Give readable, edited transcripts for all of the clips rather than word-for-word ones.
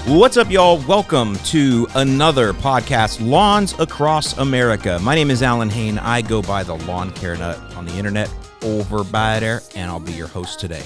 What's up, y'all? Welcome to another podcast, Lawns Across America. My name is Alan Hain. I go by the Lawn Care Nut on the internet over by there, and I'll be your host today.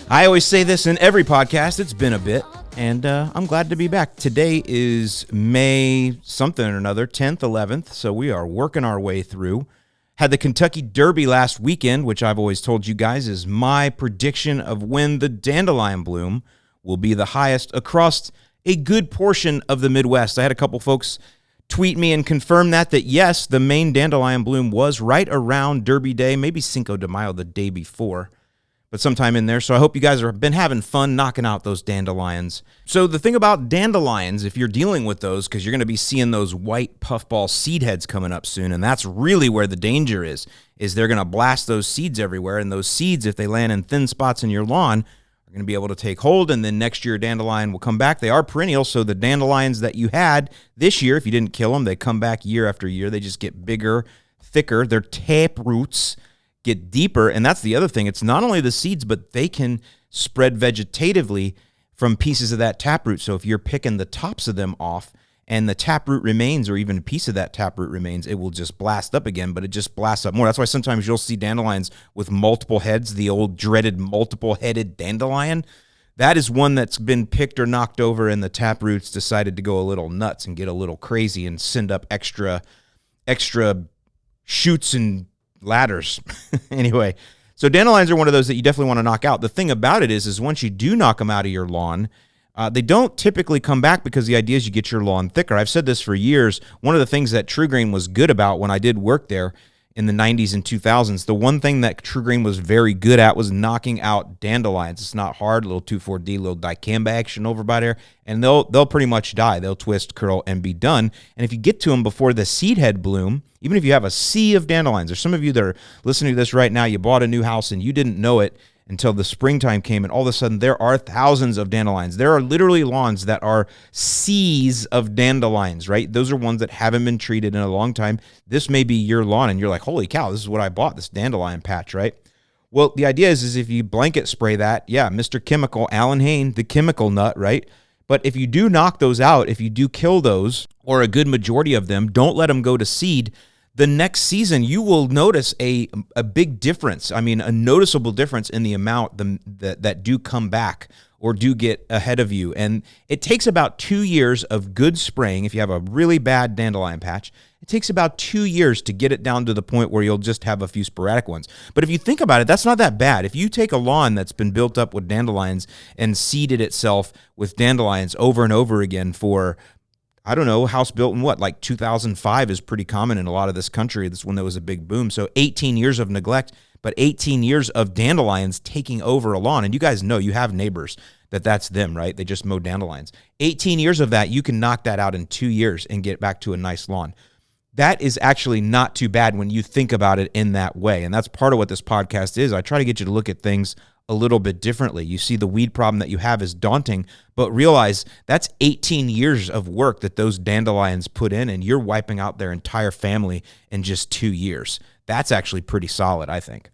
I always say this in every podcast. It's been a bit, and I'm glad to be back. Today is May something or another, 10th, 11th, so we are working our way through. Had the Kentucky Derby last weekend, which I've always told you guys is my prediction of when the dandelion bloom will be the highest across a good portion of the Midwest. I had a couple folks tweet me and confirm that yes, the main dandelion bloom was right around Derby Day, maybe Cinco de Mayo the day before, but sometime in there. So I hope you guys have been having fun knocking out those dandelions. So the thing about dandelions, if you're dealing with those, because you're going to be seeing those white puffball seed heads coming up soon, and that's really where the danger is they're going to blast those seeds everywhere, and those seeds, if they land in thin spots in your lawn, going to be able to take hold, and then next year dandelion will come back. They are perennial, so the dandelions that you had this year, if you didn't kill them, they come back year after year. They just get bigger, thicker. Their tap roots get deeper, and that's the other thing. It's not only the seeds, but they can spread vegetatively from pieces of that taproot. So if you're picking the tops of them off and the taproot remains, or even a piece of that taproot remains, it will just blast up again, but it just blasts up more. That's why sometimes you'll see dandelions with multiple heads, the old dreaded multiple-headed dandelion. That is one that's been picked or knocked over, and the taproots decided to go a little nuts and get a little crazy and send up extra shoots and ladders. Anyway, so dandelions are one of those that you definitely want to knock out. The thing about it is once you do knock them out of your lawn, they don't typically come back, because the idea is you get your lawn thicker. I've said this for years. One of the things that True Green was good about when I did work there in the 90s and 2000s, the one thing that True Green was very good at was knocking out dandelions. It's not hard, a little 2,4-D, little dicamba action over by there, and they'll pretty much die. They'll twist, curl, and be done. And if you get to them before the seed head bloom, even if you have a sea of dandelions, there's some of you that are listening to this right now, you bought a new house and you didn't know it until the springtime came, and all of a sudden there are thousands of dandelions. There are literally lawns that are seas of dandelions, right? Those are ones that haven't been treated in a long time. This may be your lawn, and you're like, holy cow, this is what I bought, this dandelion patch, right? Well, the idea is if you blanket spray that, yeah, Mr. Chemical, Alan Hain, the chemical nut, right? But if you do knock those out, if you do kill those, or a good majority of them, don't let them go to seed, the next season, you will notice a big difference. I mean, a noticeable difference in the amount that do come back or do get ahead of you. And it takes about 2 years of good spraying. If you have a really bad dandelion patch, it takes about 2 years to get it down to the point where you'll just have a few sporadic ones. But if you think about it, that's not that bad. If you take a lawn that's been built up with dandelions and seeded itself with dandelions over and over again for, I don't know, house built in what, like 2005 is pretty common in a lot of this country. That's when there was a big boom. So 18 years of neglect, but 18 years of dandelions taking over a lawn. And you guys know, you have neighbors that's them, right? They just mow dandelions. 18 years of that, you can knock that out in 2 years and get back to a nice lawn. That is actually not too bad when you think about it in that way. And that's part of what this podcast is. I try to get you to look at things a little bit differently. You see the weed problem that you have is daunting, but realize that's 18 years of work that those dandelions put in, and you're wiping out their entire family in just 2 years. That's actually pretty solid, I think.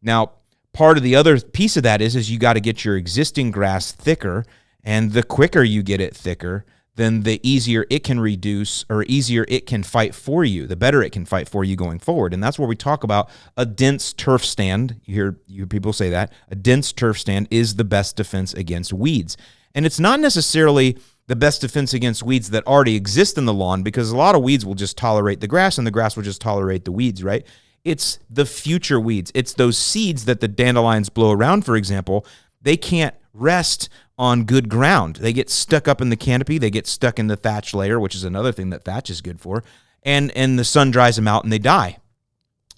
Now, part of the other piece of that is you got to get your existing grass thicker, and the quicker you get it thicker, then the easier it can reduce, or easier it can fight for you, the better it can fight for you going forward. And that's where we talk about a dense turf stand. You hear people say that. A dense turf stand is the best defense against weeds. And it's not necessarily the best defense against weeds that already exist in the lawn, because a lot of weeds will just tolerate the grass, and the grass will just tolerate the weeds, right? It's the future weeds. It's those seeds that the dandelions blow around, for example. They can't rest on good ground. They get stuck up in the canopy. They get stuck in the thatch layer, which is another thing that thatch is good for. And the sun dries them out and they die.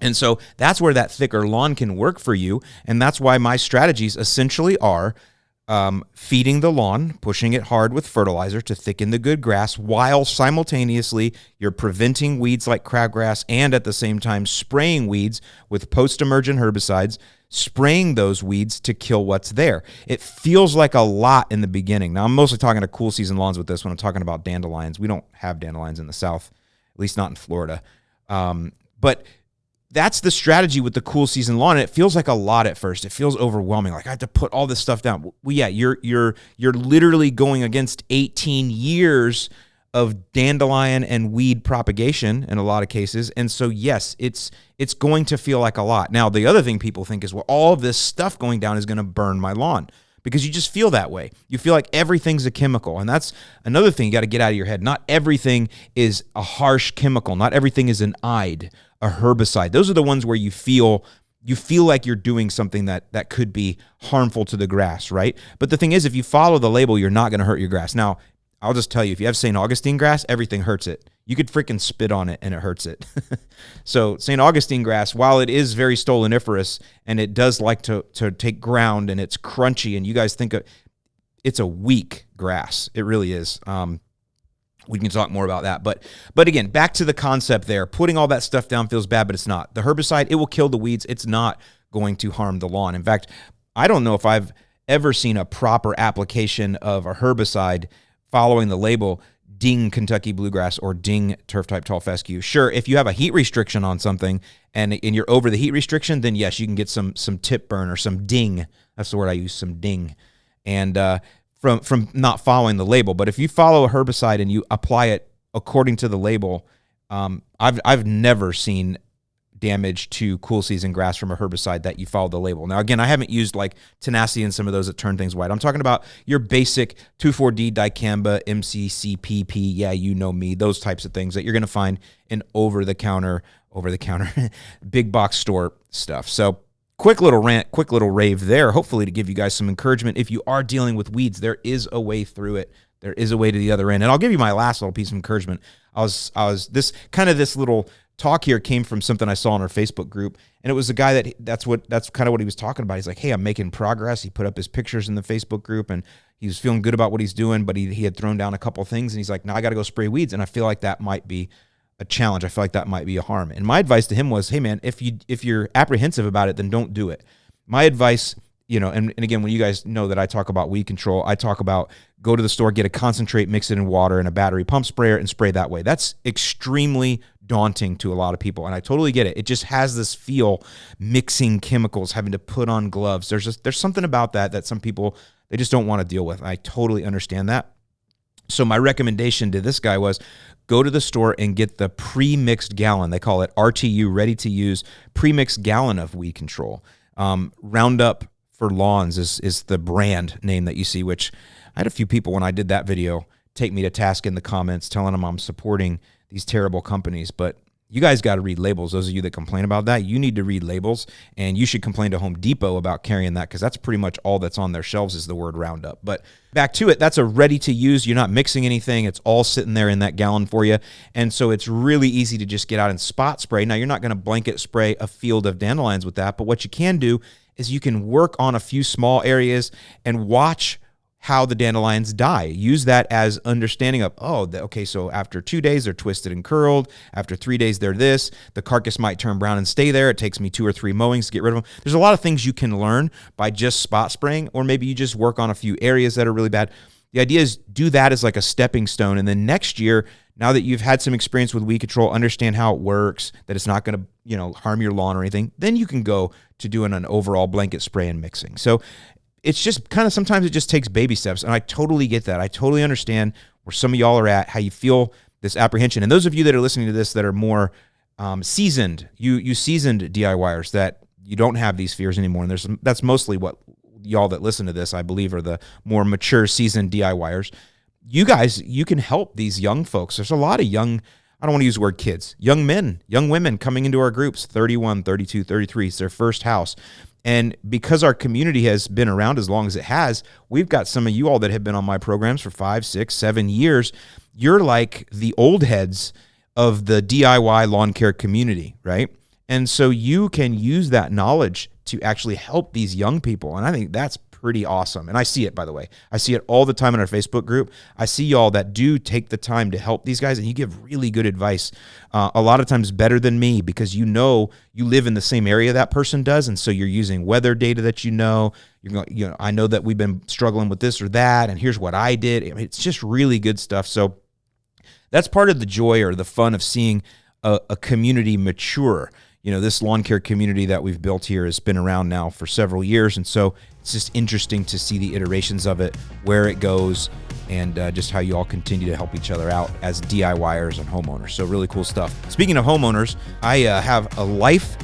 And so that's where that thicker lawn can work for you. And that's why my strategies essentially are feeding the lawn, pushing it hard with fertilizer to thicken the good grass, while simultaneously you're preventing weeds like crabgrass, and at the same time spraying weeds with post-emergent herbicides, spraying those weeds to kill what's there. It feels like a lot in the beginning. Now, I'm mostly talking to cool season lawns with this when I'm talking about dandelions. We don't have dandelions in the South, at least not in Florida. But that's the strategy with the cool season lawn. It feels like a lot at first. It feels overwhelming. Like I have to put all this stuff down. Well, yeah, you're literally going against 18 years of dandelion and weed propagation in a lot of cases. And so, yes, it's going to feel like a lot. Now, the other thing people think is, well, all of this stuff going down is going to burn my lawn, because you just feel that way. You feel like everything's a chemical. And that's another thing you got to get out of your head. Not everything is a harsh chemical. Not everything is an IDE, a herbicide. Those are the ones where you feel like you're doing something that could be harmful to the grass, right? But the thing is, if you follow the label, you're not going to hurt your grass. Now, I'll just tell you, if you have St. Augustine grass, everything hurts it. You could freaking spit on it and it hurts it. So St. Augustine grass, while it is very stoloniferous and it does like to take ground and it's crunchy, and you guys think it's a weak grass. It really is. We can talk more about that. But again, back to the concept there. Putting all that stuff down feels bad, but it's not. The herbicide, it will kill the weeds. It's not going to harm the lawn. In fact, I don't know if I've ever seen a proper application of a herbicide following the label ding Kentucky bluegrass or ding turf type tall fescue. Sure, if you have a heat restriction on something and you're over the heat restriction, then yes, you can get some tip burn or some ding. That's the word I use, some ding. And from not following the label. But if you follow a herbicide and you apply it according to the label, I've never seen damage to cool season grass from a herbicide that you follow the label. Now, again, I haven't used like tenacity and some of those that turn things white. I'm talking about your basic 2,4-D dicamba, MCCPP, yeah, you know me, those types of things that you're going to find in over-the-counter, big box store stuff. So quick little rant, quick little rave there, hopefully to give you guys some encouragement. If you are dealing with weeds, there is a way through it. There is a way to the other end. And I'll give you my last little piece of encouragement. This little talk here came from something I saw in our Facebook group, and it was a guy that's kind of what he was talking about. He's like, hey, I'm making progress. He put up his pictures in the Facebook group, and he was feeling good about what he's doing, but he had thrown down a couple of things, and he's like, now I got to go spray weeds, and I feel like that might be a challenge. I feel like that might be a harm. And my advice to him was, hey, man, if you're apprehensive about it, then don't do it. My advice, and again, when you guys know that I talk about weed control, I talk about go to the store, get a concentrate, mix it in water and a battery pump sprayer and spray that way. That's extremely daunting to a lot of people, and I totally get it. It just has this feel, mixing chemicals, having to put on gloves. There's something about that some people, they just don't want to deal with. I totally understand that. So my recommendation to this guy was go to the store and get the pre-mixed gallon. They call it RTU, ready to use, pre-mixed gallon of weed control. Roundup for Lawns is the brand name that you see, which I had a few people when I did that video take me to task in the comments telling them I'm supporting these terrible companies. But you guys got to read labels. Those of you that complain about that, you need to read labels, and you should complain to Home Depot about carrying that, because that's pretty much all that's on their shelves is the word Roundup. But back to it, that's a ready to use. You're not mixing anything. It's all sitting there in that gallon for you. And so it's really easy to just get out and spot spray. Now, you're not going to blanket spray a field of dandelions with that, but what you can do is you can work on a few small areas and watch how the dandelions die. Use that as understanding of, okay, so after 2 days, they're twisted and curled. After 3 days, they're this. The carcass might turn brown and stay there. It takes me 2 or 3 mowings to get rid of them. There's a lot of things you can learn by just spot spraying, or maybe you just work on a few areas that are really bad. The idea is do that as like a stepping stone. And then next year, now that you've had some experience with weed control, understand how it works, that it's not going to, harm your lawn or anything, then you can go to doing an overall blanket spray and mixing. So it's just kind of, sometimes it just takes baby steps. And I totally get that. I totally understand where some of y'all are at, how you feel this apprehension. And those of you that are listening to this that are more seasoned, you seasoned DIYers, that you don't have these fears anymore. And that's mostly what y'all that listen to this, I believe, are the more mature, seasoned DIYers. You guys, you can help these young folks. There's a lot of young, I don't want to use the word kids, young men, young women coming into our groups, 31, 32, 33. It's their first house. And because our community has been around as long as it has, we've got some of you all that have been on my programs for 5, 6, 7 years. You're like the old heads of the DIY lawn care community, right? And so you can use that knowledge to actually help these young people. And I think that's pretty awesome. And I see it, by the way. I see it all the time in our Facebook group. I see y'all that do take the time to help these guys, and you give really good advice, a lot of times better than me, because you live in the same area that person does, and so you're using weather data that you're going, I know that we've been struggling with this or that, and here's what I did. I mean, it's just really good stuff. So that's part of the joy or the fun of seeing a community mature. this lawn care community that we've built here has been around now for several years. And so it's just interesting to see the iterations of it, where it goes, and just how you all continue to help each other out as DIYers and homeowners. So really cool stuff. Speaking of homeowners, I have a life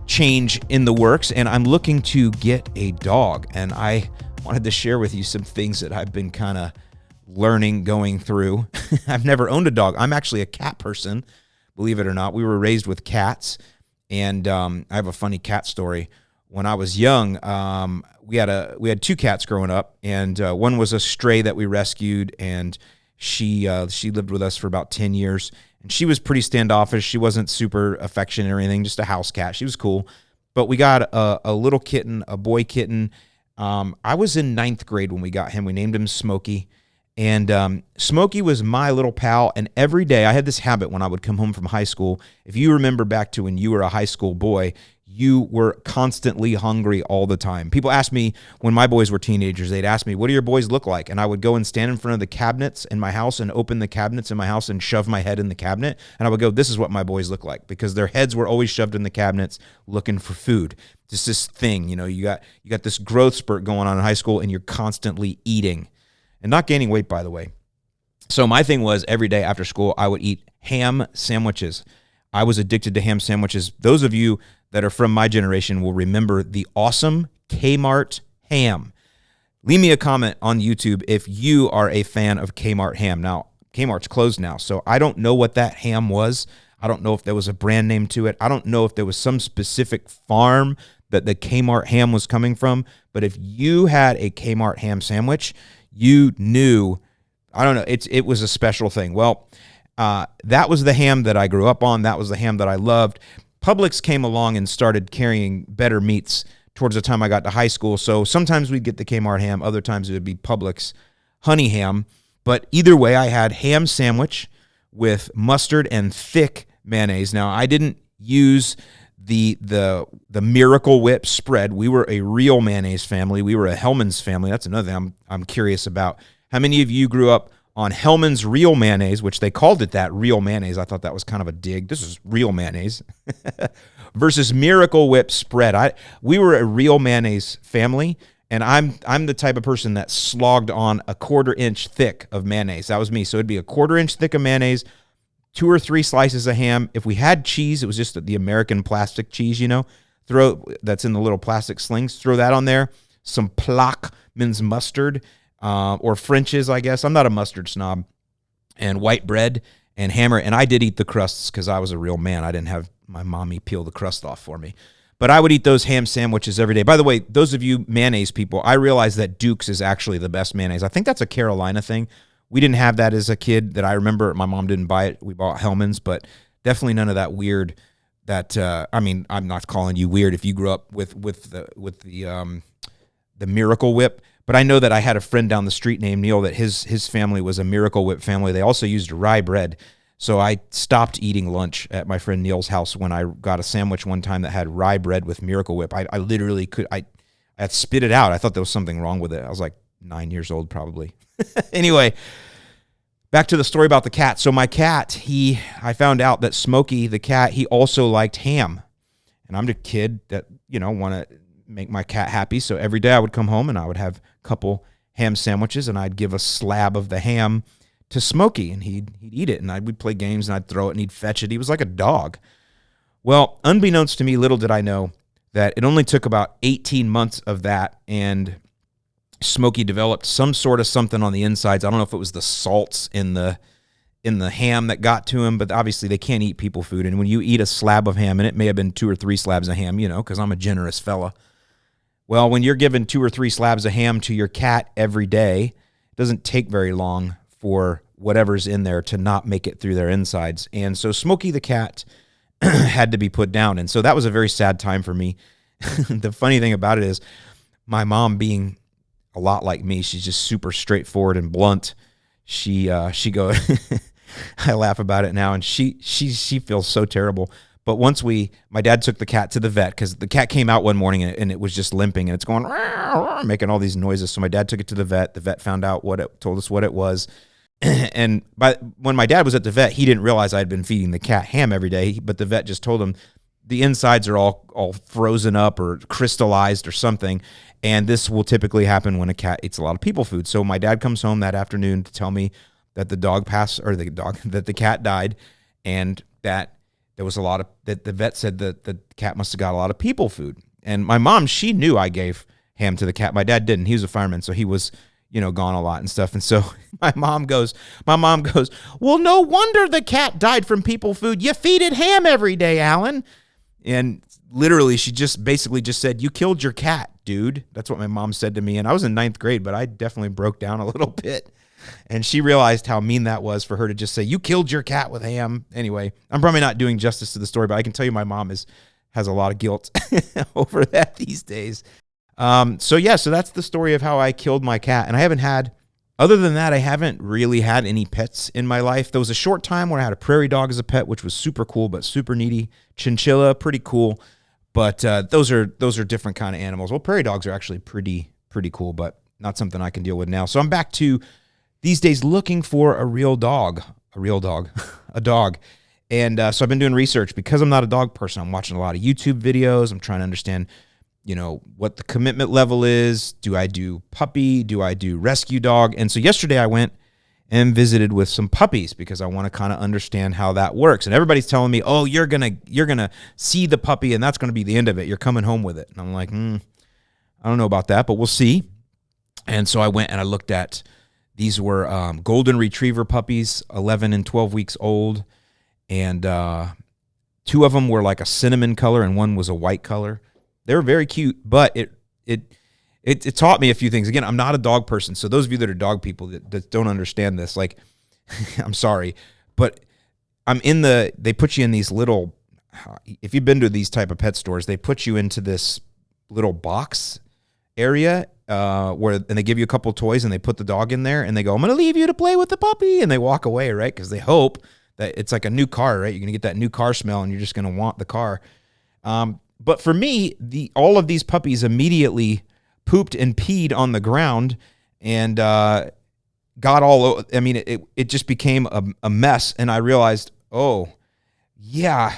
change in the works, and I'm looking to get a dog. And I wanted to share with you some things that I've been kind of learning going through. I've never owned a dog. I'm actually a cat person, believe it or not. We were raised with cats, and I have a funny cat story. When I was young, we had two cats growing up, and one was a stray that we rescued, and she lived with us for about 10 years, and she was pretty standoffish. She wasn't super affectionate or anything, just a house cat. She was cool. But we got a little kitten, a boy kitten. I was in 9th grade when we got him. We named him Smokey. And Smokey was my little pal, and every day I had this habit when I would come home from high school. If you remember back to when you were a high school boy, you were constantly hungry all the time. People asked me, when my boys were teenagers, they'd ask me, what do your boys look like? And I would go and stand in front of the cabinets in my house and open the cabinets in my house and shove my head in the cabinet. And I would go, this is what my boys look like, because their heads were always shoved in the cabinets looking for food. Just this thing, you got this growth spurt going on in high school, and you're constantly eating. And not gaining weight, by the way. So my thing was, every day after school, I would eat ham sandwiches. I was addicted to ham sandwiches. Those of you that are from my generation will remember the awesome Kmart ham. Leave me a comment on YouTube if you are a fan of Kmart ham. Now, Kmart's closed now, so I don't know what that ham was. I don't know if there was a brand name to it. I don't know if there was some specific farm that the Kmart ham was coming from. But if you had a Kmart ham sandwich, you knew, I don't know, it was a special thing. Well, that was the ham that I grew up on. That was the ham that I loved. Publix came along and started carrying better meats towards the time I got to high school. So sometimes we'd get the Kmart ham. Other times it would be Publix honey ham. But either way, I had ham sandwich with mustard and thick mayonnaise. Now, I didn't use the Miracle Whip spread. We were a real mayonnaise family. We were a Hellmann's family. That's another thing I'm curious about. How many of you grew up on Hellmann's real mayonnaise, which they called it that, real mayonnaise? I thought that was kind of a dig. This is real mayonnaise. Versus Miracle Whip spread. We were a real mayonnaise family, and I'm the type of person that slogged on a 1/4 inch thick of mayonnaise. That was me. So it'd be a 1/4 inch thick of mayonnaise, 2 or 3 slices of ham. If we had cheese, it was just the American plastic cheese, that's in the little plastic slings. Throw that on there. Some Plockman's mustard, or French's, I guess. I'm not a mustard snob. And white bread and hammer. And I did eat the crusts because I was a real man. I didn't have my mommy peel the crust off for me. But I would eat those ham sandwiches every day. By the way, those of you mayonnaise people, I realize that Duke's is actually the best mayonnaise. I think that's a Carolina thing. We didn't have that as a kid that I remember. My mom didn't buy it. We bought Hellmann's, but definitely none of that weird. I'm not calling you weird if you grew up with the Miracle Whip. But I know that I had a friend down the street named Neil that his family was a Miracle Whip family. They also used rye bread. So I stopped eating lunch at my friend Neil's house when I got a sandwich one time that had rye bread with Miracle Whip. I literally I had spit it out. I thought there was something wrong with it. I was like 9 years old probably. Anyway, back to the story about the cat. So my cat, I found out that Smokey, the cat, he also liked ham. And I'm the kid that, want to make my cat happy. So every day I would come home and I would have a couple ham sandwiches, and I'd give a slab of the ham to Smokey, and he'd eat it. And we'd play games, and I'd throw it, and he'd fetch it. He was like a dog. Well, unbeknownst to me, little did I know that it only took about 18 months of that, and Smokey developed some sort of something on the insides. I don't know if it was the salts in the ham that got to him, but obviously they can't eat people food. And when you eat a slab of ham, and it may have been 2 or 3 slabs of ham, because I'm a generous fella. Well, when you're giving 2 or 3 slabs of ham to your cat every day, it doesn't take very long for whatever's in there to not make it through their insides. And so Smokey the cat had to be put down. And so that was a very sad time for me. The funny thing about it is my mom, being a lot like me, she's just super straightforward and blunt. She go, I laugh about it now, and she feels so terrible. But once my dad took the cat to the vet, because the cat came out one morning and it was just limping and it's going, making all these noises. So my dad took it to the vet. The vet found out told us what it was. And when my dad was at the vet, he didn't realize I had been feeding the cat ham every day. But the vet just told him, the insides are all frozen up or crystallized or something. And this will typically happen when a cat eats a lot of people food. So my dad comes home that afternoon to tell me that that the cat died, and that there was that the vet said that the cat must have got a lot of people food. And my mom, she knew I gave ham to the cat. My dad didn't. He was a fireman, so he was, gone a lot and stuff. And so my mom goes, well, no wonder the cat died from people food. You feed it ham every day, Alan. And literally, she just basically just said, you killed your cat, dude. That's what my mom said to me. And I was in 9th grade, but I definitely broke down a little bit. And she realized how mean that was for her to just say, you killed your cat with ham. Anyway, I'm probably not doing justice to the story, but I can tell you my mom has a lot of guilt over that these days. So that's the story of how I killed my cat. And other than that, I haven't really had any pets in my life. There was a short time where I had a prairie dog as a pet, which was super cool, but super needy. Chinchilla, pretty cool. But those are different kind of animals. Well, prairie dogs are actually pretty cool, but not something I can deal with now. So I'm back to these days looking for a dog. And so I've been doing research because I'm not a dog person. I'm watching a lot of YouTube videos. I'm trying to understand, what the commitment level is. Do I do puppy? Do I do rescue dog? And so yesterday I went and visited with some puppies because I want to kind of understand how that works. And everybody's telling me, oh, you're gonna see the puppy and that's going to be the end of it. You're coming home with it. And I'm like, I don't know about that, but we'll see. And so I went and I looked at, these were golden retriever puppies, 11 and 12 weeks old. And 2 of them were like a cinnamon color and one was a white color. They were very cute, but it taught me a few things. Again, I'm not a dog person, so those of you that are dog people that don't understand this, like, I'm sorry, but they put you in these little, if you've been to these type of pet stores, they put you into this little box area and they give you a couple toys and they put the dog in there and they go, I'm going to leave you to play with the puppy, and they walk away, right? Because they hope that it's like a new car, right? You're going to get that new car smell and you're just going to want the car. But for me, all of these puppies immediately pooped and peed on the ground and got all, I mean, it just became a mess. And I realized, oh, yeah,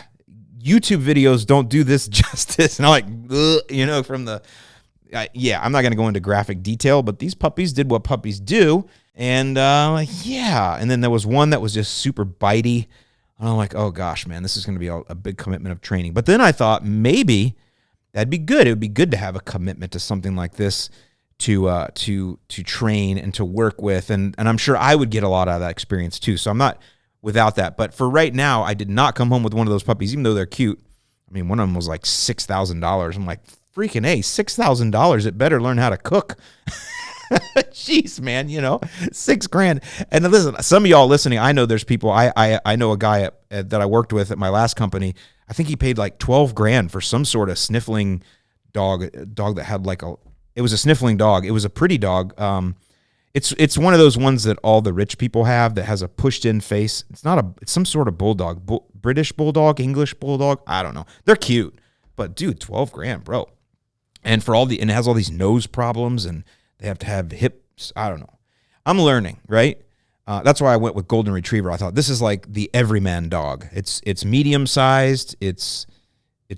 YouTube videos don't do this justice. And I'm like, I'm not going to go into graphic detail, but these puppies did what puppies do. And and then there was one that was just super bitey. And I'm like, oh gosh, man, this is going to be a big commitment of training. But then I thought maybe that'd be good. It would be good to have a commitment to something like this to train and to work with. And I'm sure I would get a lot out of that experience too. So I'm not without that. But for right now, I did not come home with one of those puppies, even though they're cute. I mean, one of them was like $6,000. I'm like, freaking A, $6,000. It better learn how to cook. Jeez, man, $6,000. And listen, some of y'all listening, I know there's people, I know a guy that I worked with at my last company. I think he paid like $12,000 for some sort of sniffling dog that had it was a sniffling dog. It was a pretty dog. It's one of those ones that all the rich people have that has a pushed in face. It's some sort of bulldog, British bulldog, English bulldog. I don't know. They're cute, but dude, $12,000, bro. And and it has all these nose problems and they have to have hips. I don't know. I'm learning, right? That's why I went with golden retriever. I thought this is like the everyman dog. It's medium sized. It's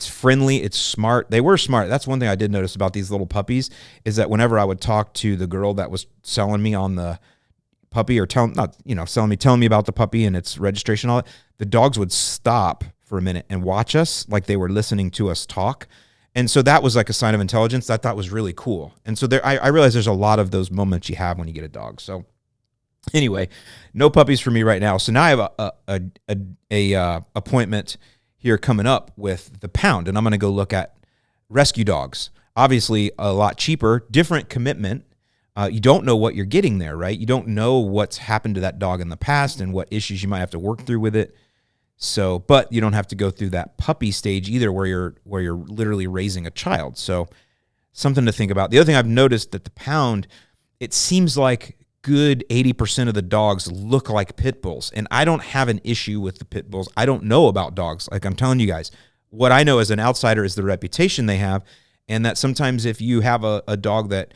friendly. It's smart. They were smart. That's one thing I did notice about these little puppies is that whenever I would talk to the girl that was selling me on the puppy or telling me about the puppy and its registration, all that, the dogs would stop for a minute and watch us like they were listening to us talk. And so that was like a sign of intelligence that I thought was really cool. And so I realized there's a lot of those moments you have when you get a dog. So anyway, no puppies for me right now. So now I have a appointment here coming up with the Pound, and I'm going to go look at rescue dogs. Obviously, a lot cheaper, different commitment. You don't know what you're getting there, right? You don't know what's happened to that dog in the past and what issues you might have to work through with it. So, but you don't have to go through that puppy stage either where you're literally raising a child. So something to think about. The other thing I've noticed that the Pound, it seems like good 80% of the dogs look like pit bulls. And I don't have an issue with the pit bulls. I don't know about dogs. Like I'm telling you guys, what I know as an outsider is the reputation they have. And that sometimes if you have a dog that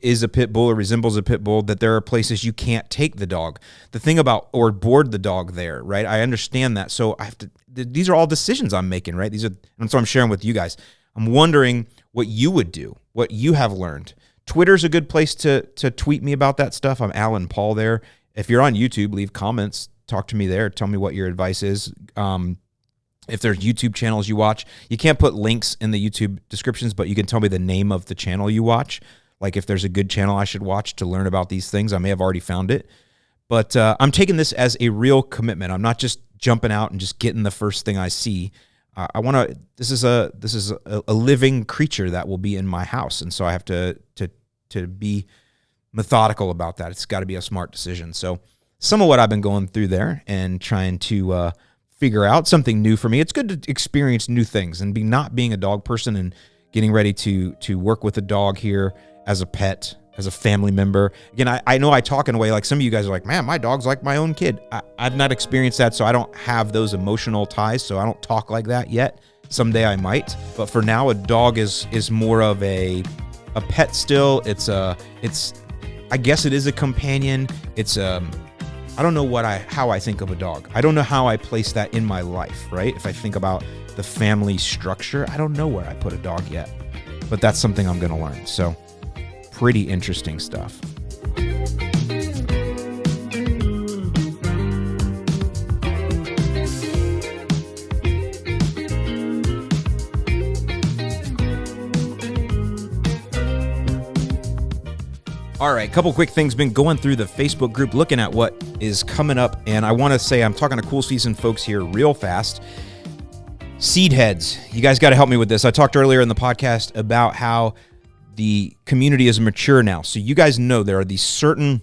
is a pit bull or resembles a pit bull, that there are places you can't take the dog. The thing about, or board the dog there, right? I understand that. So I have to, these are all decisions I'm making, right? And so I'm sharing with you guys. I'm wondering what you would do, what you have learned. Twitter's a good place to tweet me about that stuff. I'm Alan Paul there. If you're on YouTube, leave comments, talk to me there. Tell me what your advice is. If there's YouTube channels you watch, you can't put links in the YouTube descriptions, but you can tell me the name of the channel you watch. Like if there's a good channel I should watch to learn about these things, I may have already found it. But I'm taking this as a real commitment. I'm not just jumping out and just getting the first thing I see. I want to. This is a living creature that will be in my house, and so I have to be methodical about that. It's got to be a smart decision. So some of what I've been going through there and trying to figure out something new for me. It's good to experience new things and not being a dog person and getting ready to work with a dog here as a pet, as a family member. Again, I know I talk in a way like some of you guys are like, man, my dog's like my own kid. I've not experienced that, so I don't have those emotional ties, so I don't talk like that yet. Someday I might, but for now, a dog is more of a pet still. I guess it is a companion. It's I don't know how I think of a dog. I don't know how I place that in my life, right? If I think about the family structure, I don't know where I put a dog yet, but that's something I'm going to learn. So pretty interesting stuff. All right, couple quick things. Been going through the Facebook group, looking at what is coming up, and I want to say I'm talking to Cool Season folks here real fast. Seed heads. You guys got to help me with this. I talked earlier in the podcast about how the community is mature now. So you guys know there are these certain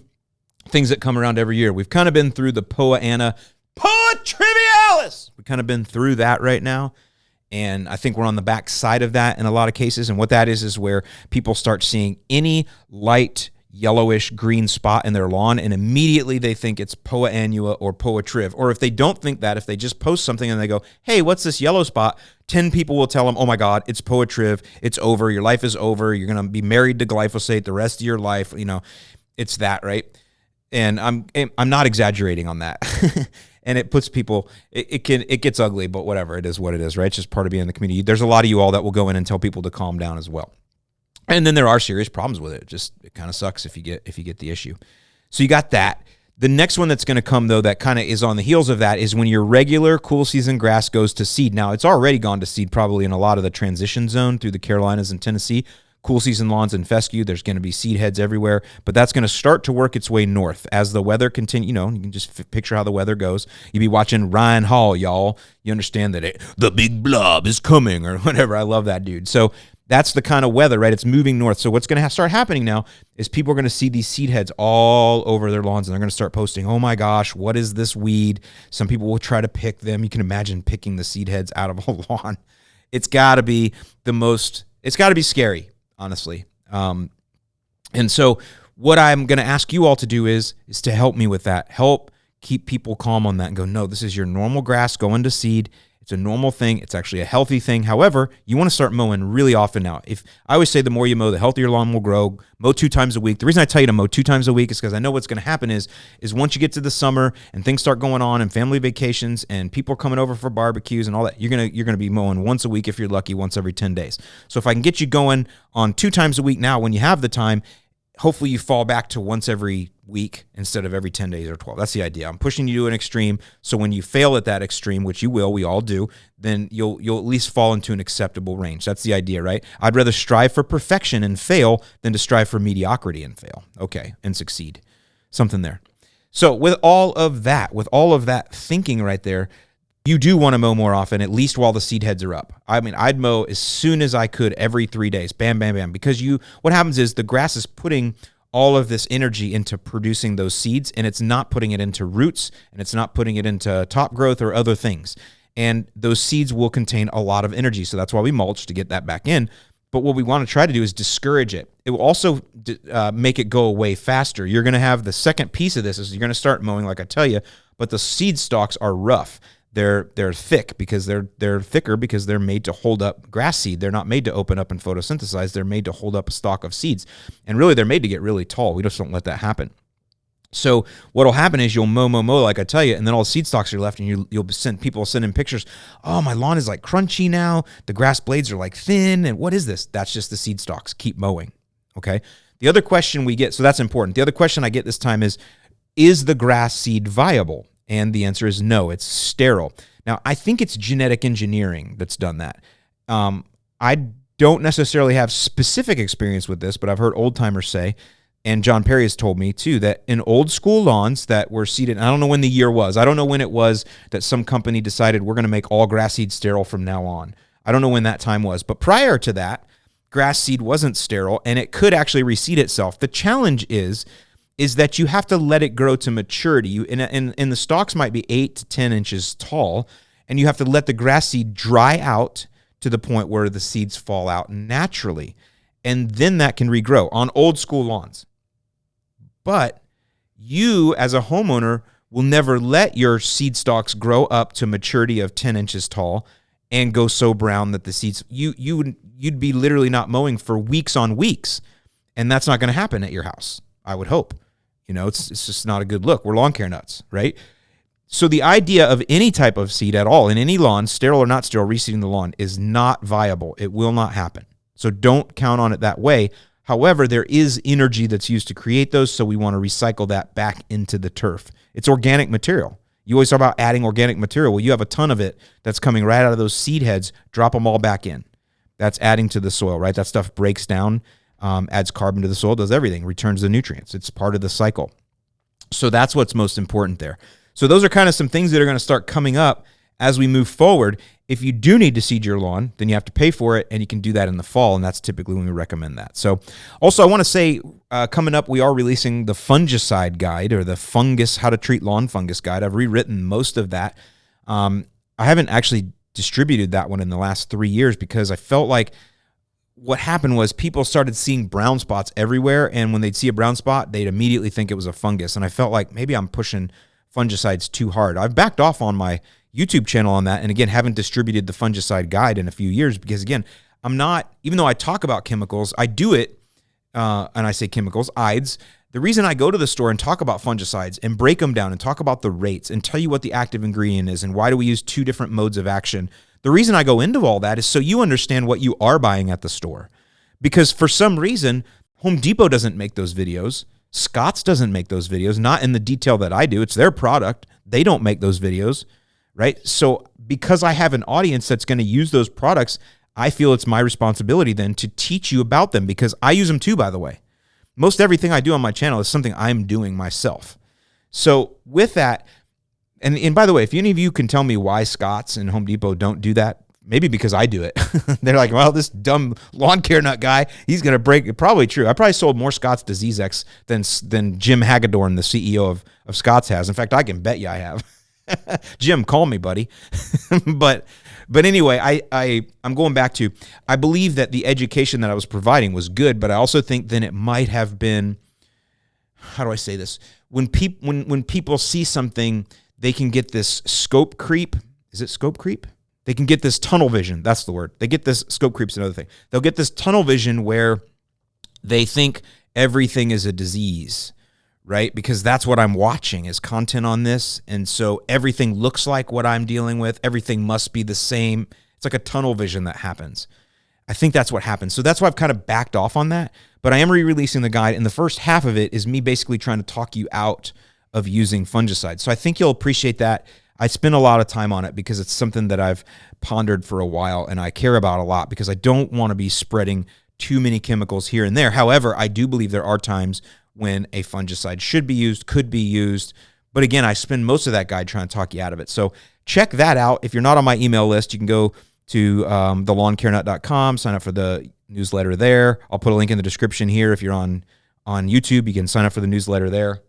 things that come around every year. We've kind of been through the Poa Anna, Poa Trivialis. We've kind of been through that right now. And I think we're on the back side of that in a lot of cases. And what that is where people start seeing any light yellowish green spot in their lawn, and immediately they think it's Poa annua or Poa triv. Or if they don't think that, if they just post something and they go, hey, what's this yellow spot? 10 people will tell them, oh my God, it's Poa triv. It's over. Your life is over. You're going to be married to glyphosate the rest of your life. You know, it's that, right? And I'm not exaggerating on that. And it puts people, it gets ugly, but whatever, it is what it is, right? It's just part of being in the community. There's a lot of you all that will go in and tell people to calm down as well. And then there are serious problems with it. It kind of sucks if you get the issue. So you got that. The next one that's going to come, though, that kind of is on the heels of that is when your regular cool season grass goes to seed. Now, it's already gone to seed probably in a lot of the transition zone through the Carolinas and Tennessee. Cool season lawns and fescue, there's going to be seed heads everywhere, but that's going to start to work its way north as the weather continues. You know, you can just picture how the weather goes. You'd be watching Ryan Hall, y'all. You understand that the big blob is coming or whatever. I love that dude. So that's the kind of weather, right? It's moving north. So what's going to start happening now is people are going to see these seed heads all over their lawns, and they're going to start posting, oh my gosh, what is this weed? Some people will try to pick them. You can imagine picking the seed heads out of a lawn. It's got to be it's got to be scary, honestly. And so what I'm going to ask you all to do is to help me with that. Help keep people calm on that and go, no, this is your normal grass going to seed. It's a normal thing. It's actually a healthy thing. However, you want to start mowing really often now. If I always say the more you mow, the healthier your lawn will grow. Mow 2 times a week. The reason I tell you to mow 2 times a week is because I know what's going to happen is once you get to the summer and things start going on and family vacations and people are coming over for barbecues and all that, you're gonna be mowing once a week if you're lucky, once every 10 days. So if I can get you going on 2 times a week now when you have the time, hopefully you fall back to once every week instead of every 10 days or 12. That's the idea. I'm pushing you to an extreme, so when you fail at that extreme, which you will, we all do, then you'll at least fall into an acceptable range. That's the idea, right? I'd rather strive for perfection and fail than to strive for mediocrity and fail. Okay, and succeed. Something there. So with all of that thinking right there, you do want to mow more often, at least while the seed heads are up. I mean, I'd mow as soon as I could every 3 days. Bam, bam, bam. Because what happens is the grass is putting all of this energy into producing those seeds, and it's not putting it into roots, and it's not putting it into top growth or other things. And those seeds will contain a lot of energy, so that's why we mulch to get that back in. But what we want to try to do is discourage it. It will also make it go away faster. You're going to have the second piece of this is you're going to start mowing, like I tell you, but the seed stalks are rough. They're thick because they're thicker because they're made to hold up grass seed. They're not made to open up and photosynthesize. They're made to hold up a stalk of seeds. And really, they're made to get really tall. We just don't let that happen. So what'll happen is you'll mow, like I tell you, and then all the seed stalks are left, and you'll send people send in pictures. Oh, my lawn is like crunchy now. The grass blades are like thin. And what is this? That's just the seed stalks. Keep mowing. Okay. The other question we get, so that's important. The other question I get this time is the grass seed viable? And the answer is no, it's sterile. Now, I think it's genetic engineering that's done that. I don't necessarily have specific experience with this, but I've heard old timers say, and John Perry has told me too, that in old school lawns that were seeded, and I don't know when the year was. I don't know when it was that some company decided we're going to make all grass seed sterile from now on. I don't know when that time was. But prior to that, grass seed wasn't sterile, and it could actually reseed itself. The challenge is that you have to let it grow to maturity. And the stalks might be 8 to 10 inches tall, and you have to let the grass seed dry out to the point where the seeds fall out naturally. And then that can regrow on old school lawns. But you, as a homeowner, will never let your seed stalks grow up to maturity of 10 inches tall and go so brown that the seeds, you'd be literally not mowing for weeks on weeks. And that's not going to happen at your house, I would hope. You know, it's just not a good look. We're lawn care nuts, right? So the idea of any type of seed at all in any lawn, sterile or not sterile, reseeding the lawn is not viable. It will not happen. So don't count on it that way. However, there is energy that's used to create those, so we want to recycle that back into the turf. It's organic material. You always talk about adding organic material. Well, you have a ton of it that's coming right out of those seed heads. Drop them all back in. That's adding to the soil, right? That stuff breaks down, adds carbon to the soil, does everything, returns the nutrients. It's part of the cycle. So that's what's most important there. So those are kind of some things that are going to start coming up as we move forward. If you do need to seed your lawn, then you have to pay for it, and you can do that in the fall, and that's typically when we recommend that. So also I want to say coming up, we are releasing the fungicide guide, or the fungus, how to treat lawn fungus guide. I've rewritten most of that. I haven't actually distributed that one in the last 3 years because I felt like what happened was people started seeing brown spots everywhere, and when they'd see a brown spot, they'd immediately think it was a fungus. And I felt like maybe I'm pushing fungicides too hard. I've backed off on my YouTube channel on that, and again, haven't distributed the fungicide guide in a few years because, again, I'm not, even though I talk about chemicals, I do it, and I say chemicals, IDEs. The reason I go to the store and talk about fungicides and break them down and talk about the rates and tell you what the active ingredient is and why do we use 2 different modes of action, the reason I go into all that is so you understand what you are buying at the store. Because for some reason, Home Depot doesn't make those videos. Scotts doesn't make those videos, not in the detail that I do. It's their product. They don't make those videos, right? So because I have an audience that's going to use those products, I feel it's my responsibility then to teach you about them because I use them too, by the way. Most everything I do on my channel is something I'm doing myself. So with that, and by the way, if any of you can tell me why Scotts and Home Depot don't do that, maybe because I do it. They're like, well, this dumb lawn care nut guy, he's going to break it. Probably true. I probably sold more Scotts to Zezex than Jim Hagedorn, the CEO of Scotts, has. In fact, I can bet you I have. Jim, call me, buddy. But anyway, I'm going back to, I believe that the education that I was providing was good, but I also think then it might have been, how do I say this? When people see something, they can get this scope creep. Is it scope creep? They can get this tunnel vision. That's the word. They get this, scope creep's another thing. They'll get this tunnel vision where they think everything is a disease, right? Because that's what I'm watching is content on this. And so everything looks like what I'm dealing with. Everything must be the same. It's like a tunnel vision that happens. I think that's what happens. So that's why I've kind of backed off on that. But I am re-releasing the guide. And the first half of it is me basically trying to talk you out of using fungicides. So I think you'll appreciate that. I spend a lot of time on it because it's something that I've pondered for a while and I care about a lot because I don't want to be spreading too many chemicals here and there. However, I do believe there are times when a fungicide should be used, could be used. But again, I spend most of that guide trying to talk you out of it. So check that out. If you're not on my email list, you can go to thelawncarenut.com, sign up for the newsletter there. I'll put a link in the description here. If you're on YouTube, you can sign up for the newsletter there.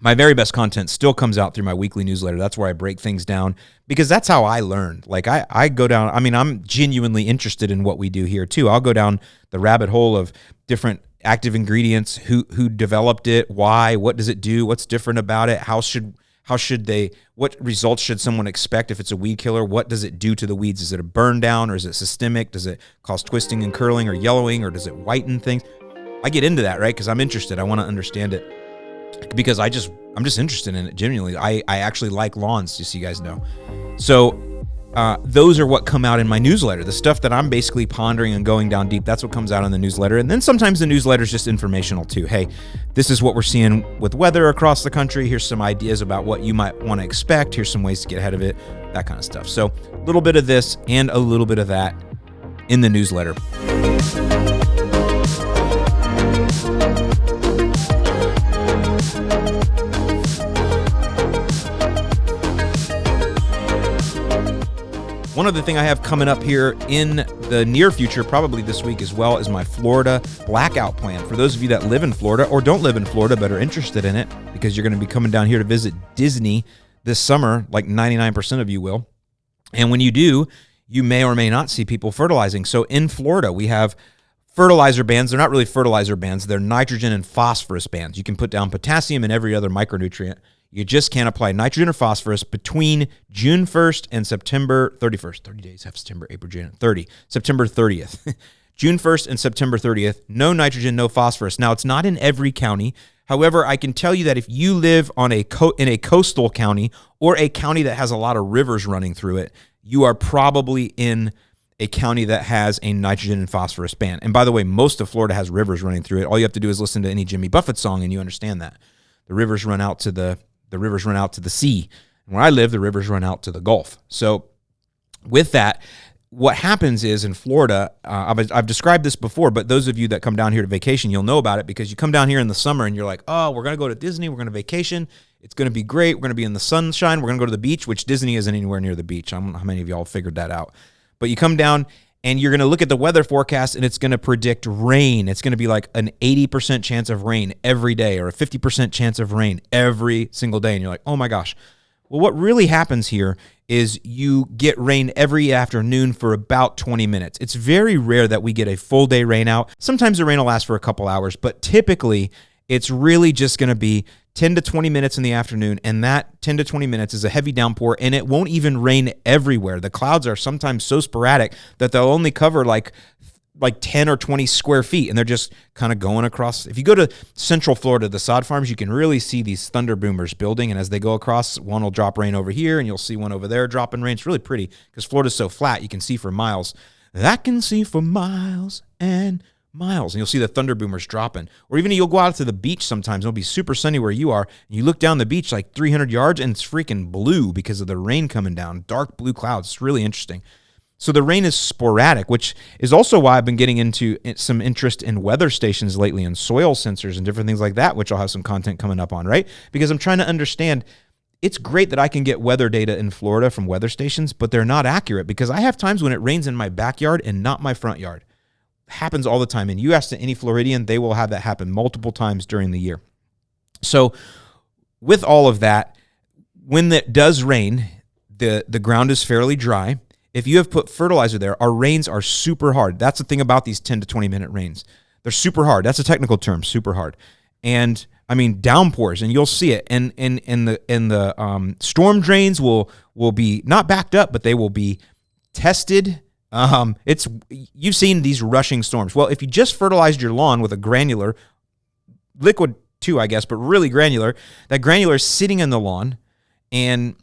My very best content still comes out through my weekly newsletter. That's where I break things down because that's how I learned. Like I go down, I mean, I'm genuinely interested in what we do here too. I'll go down the rabbit hole of different active ingredients, who developed it, why, what does it do, what's different about it, how what results should someone expect if it's a weed killer? What does it do to the weeds? Is it a burn down, or is it systemic? Does it cause twisting and curling or yellowing, or does it whiten things? I get into that, right? Because I'm interested. I want to understand it because I'm just interested in it genuinely. I actually like lawns, just so you guys know. So those are what come out in my newsletter. The stuff that I'm basically pondering and going down deep, that's what comes out in the newsletter. And then sometimes the newsletter is just informational too. Hey, this is what we're seeing with weather across the country. Here's some ideas about what you might want to expect. Here's some ways to get ahead of it, that kind of stuff. So a little bit of this and a little bit of that in the newsletter. One other thing I have coming up here in the near future, probably this week as well, is my Florida blackout plan. For those of you that live in Florida or don't live in Florida but are interested in it, because you're going to be coming down here to visit Disney this summer, like 99% of you will. And when you do, you may or may not see people fertilizing. So in Florida, we have fertilizer bans. They're not really fertilizer bans. They're nitrogen and phosphorus bans. You can put down potassium and every other micronutrient. You just can't apply nitrogen or phosphorus between June 1st and September 31st. 30 days have September, April, June, 30. September 30th. June 1st and September 30th. No nitrogen, no phosphorus. Now, it's not in every county. However, I can tell you that if you live on in a coastal county or a county that has a lot of rivers running through it, you are probably in a county that has a nitrogen and phosphorus ban. And by the way, most of Florida has rivers running through it. All you have to do is listen to any Jimmy Buffett song and you understand that. The rivers run out to the sea. And where I live, the rivers run out to the Gulf. So with that, what happens is in Florida, I've described this before, but those of you that come down here to vacation, you'll know about it because you come down here in the summer and you're like, oh, we're going to go to Disney. We're going to vacation. It's going to be great. We're going to be in the sunshine. We're going to go to the beach, which Disney isn't anywhere near the beach. I don't know how many of y'all figured that out. But you come down and you're going to look at the weather forecast and it's going to predict rain. It's going to be like an 80% chance of rain every day or a 50% chance of rain every single day. And you're like, oh my gosh. Well, what really happens here is you get rain every afternoon for about 20 minutes. It's very rare that we get a full day rain out. Sometimes the rain will last for a couple hours, but typically it's really just going to be 10 to 20 minutes in the afternoon, and that 10 to 20 minutes is a heavy downpour, and it won't even rain everywhere. The clouds are sometimes so sporadic that they'll only cover like 10 or 20 square feet, and they're just kind of going across. If you go to Central Florida, the sod farms, you can really see these thunder boomers building, and as they go across, one will drop rain over here, and you'll see one over there dropping rain. It's really pretty because Florida's so flat, you can see for miles. That can see for miles and miles, and you'll see the thunder boomers dropping. Or even you'll go out to the beach sometimes, it'll be super sunny where you are, and you look down the beach like 300 yards, and it's freaking blue because of the rain coming down, dark blue clouds. It's really interesting. So the rain is sporadic, which is also why I've been getting into some interest in weather stations lately and soil sensors and different things like that, which I'll have some content coming up on, right? Because I'm trying to understand. It's great that I can get weather data in Florida from weather stations, but they're not accurate because I have times when it rains in my backyard and not my front yard. Happens all the time. And you ask any Floridian, they will have that happen multiple times during the year. So with all of that, when it does rain, the ground is fairly dry. If you have put fertilizer there, our rains are super hard. That's the thing about these 10 to 20 minute rains. They're super hard. That's a technical term, super hard. And I mean downpours, and you'll see it. And the storm drains will be not backed up, but they will be tested. You've seen these rushing storms. Well, if you just fertilized your lawn with a granular, liquid too, I guess, but really granular, that granular is sitting in the lawn, and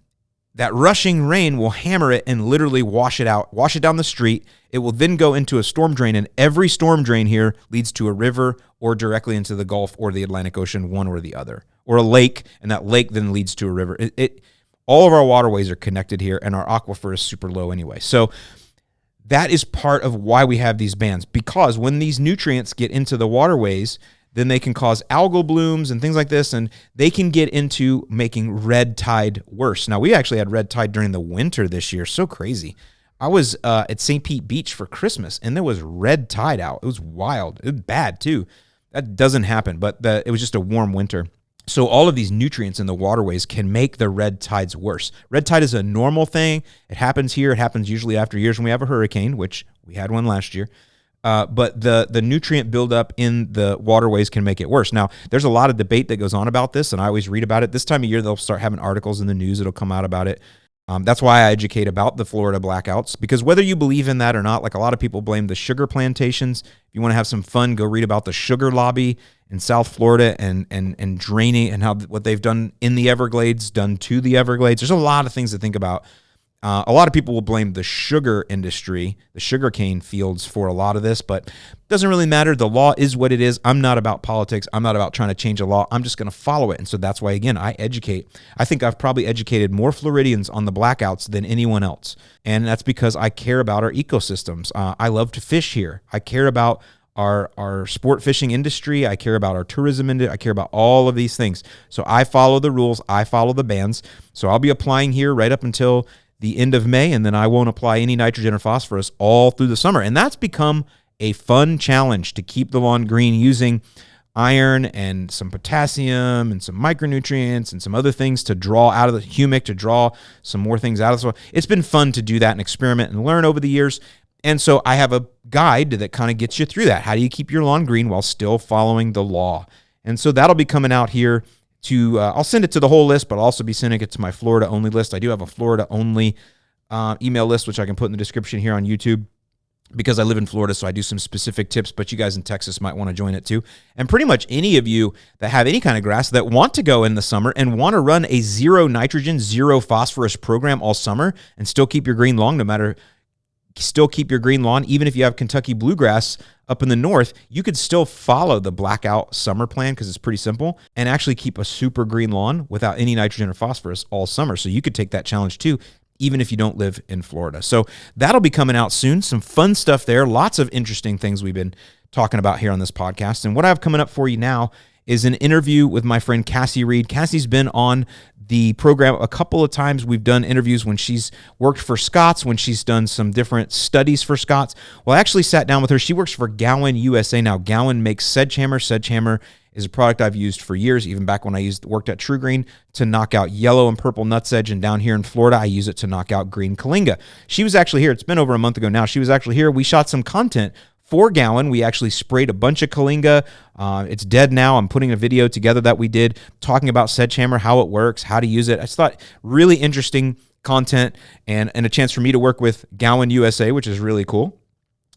that rushing rain will hammer it and literally wash it out, wash it down the street. It will then go into a storm drain, and every storm drain here leads to a river or directly into the Gulf or the Atlantic Ocean, one or the other, or a lake, and that lake then leads to a river. All of our waterways are connected here, and our aquifer is super low anyway. So that is part of why we have these bans, because when these nutrients get into the waterways, then they can cause algal blooms and things like this, and they can get into making red tide worse. Now, we actually had red tide during the winter this year. So crazy. I was at St. Pete Beach for Christmas, and there was red tide out. It was wild. It was bad, too. That doesn't happen, but it was just a warm winter. So all of these nutrients in the waterways can make the red tides worse. Red tide is a normal thing. It happens here. It happens usually after years when we have a hurricane, which we had one last year. but the nutrient buildup in the waterways can make it worse. Now, there's a lot of debate that goes on about this, and I always read about it. This time of year, they'll start having articles in the news that'll come out about it. That's why I educate about the Florida blackouts, because whether you believe in that or not, like a lot of people blame the sugar plantations. If you want to have some fun, go read about the sugar lobby in South Florida and draining and how what they've done in the Everglades, done to the Everglades. There's a lot of things to think about. A lot of people will blame the sugar industry, the sugarcane fields for a lot of this, but it doesn't really matter. The law is what it is. I'm not about politics. I'm not about trying to change a law. I'm just going to follow it. And so that's why, again, I educate. I think I've probably educated more Floridians on the blackouts than anyone else. And that's because I care about our ecosystems. I love to fish here. I care about our sport fishing industry. I care about our tourism industry. I care about all of these things. So I follow the rules. I follow the bans. So I'll be applying here right up until the end of May, and then I won't apply any nitrogen or phosphorus all through the summer. And that's become a fun challenge to keep the lawn green using iron and some potassium and some micronutrients and some other things to draw out of the humic, to draw some more things out of the soil. It's been fun to do that and experiment and learn over the years. And so I have a guide that kind of gets you through that. How do you keep your lawn green while still following the law? And so that'll be coming out here. I'll send it to the whole list, but I'll also be sending it to my Florida only list. I do have a Florida only email list, which I can put in the description here on YouTube because I live in Florida. So I do some specific tips, but you guys in Texas might want to join it too. And pretty much any of you that have any kind of grass that want to go in the summer and want to run a zero nitrogen, zero phosphorus program all summer and still keep your green lawn, even if you have Kentucky bluegrass up in the north, you could still follow the blackout summer plan because it's pretty simple and actually keep a super green lawn without any nitrogen or phosphorus all summer. So you could take that challenge too, even if you don't live in Florida. So that'll be coming out soon. Some fun stuff there. Lots of interesting things we've been talking about here on this podcast. And what I have coming up for you now is an interview with my friend Cassie Reed. Cassie's been on the program a couple of times. We've done interviews when she's worked for Scotts, when she's done some different studies for Scotts. Well, I actually sat down with her. She works for Gowan USA now. Gowan makes Sedgehammer. Sedgehammer is a product I've used for years, even back when I worked at True Green to knock out yellow and purple nutsedge. And down here in Florida, I use it to knock out green Kalinga. She was actually here. It's been over a month ago now. She was actually here. We shot some content for Gowan. We actually sprayed a bunch of Kalinga. It's dead now. I'm putting a video together that we did talking about Sedgehammer, how it works, how to use it. I just thought really interesting content and a chance for me to work with Gowan USA, which is really cool.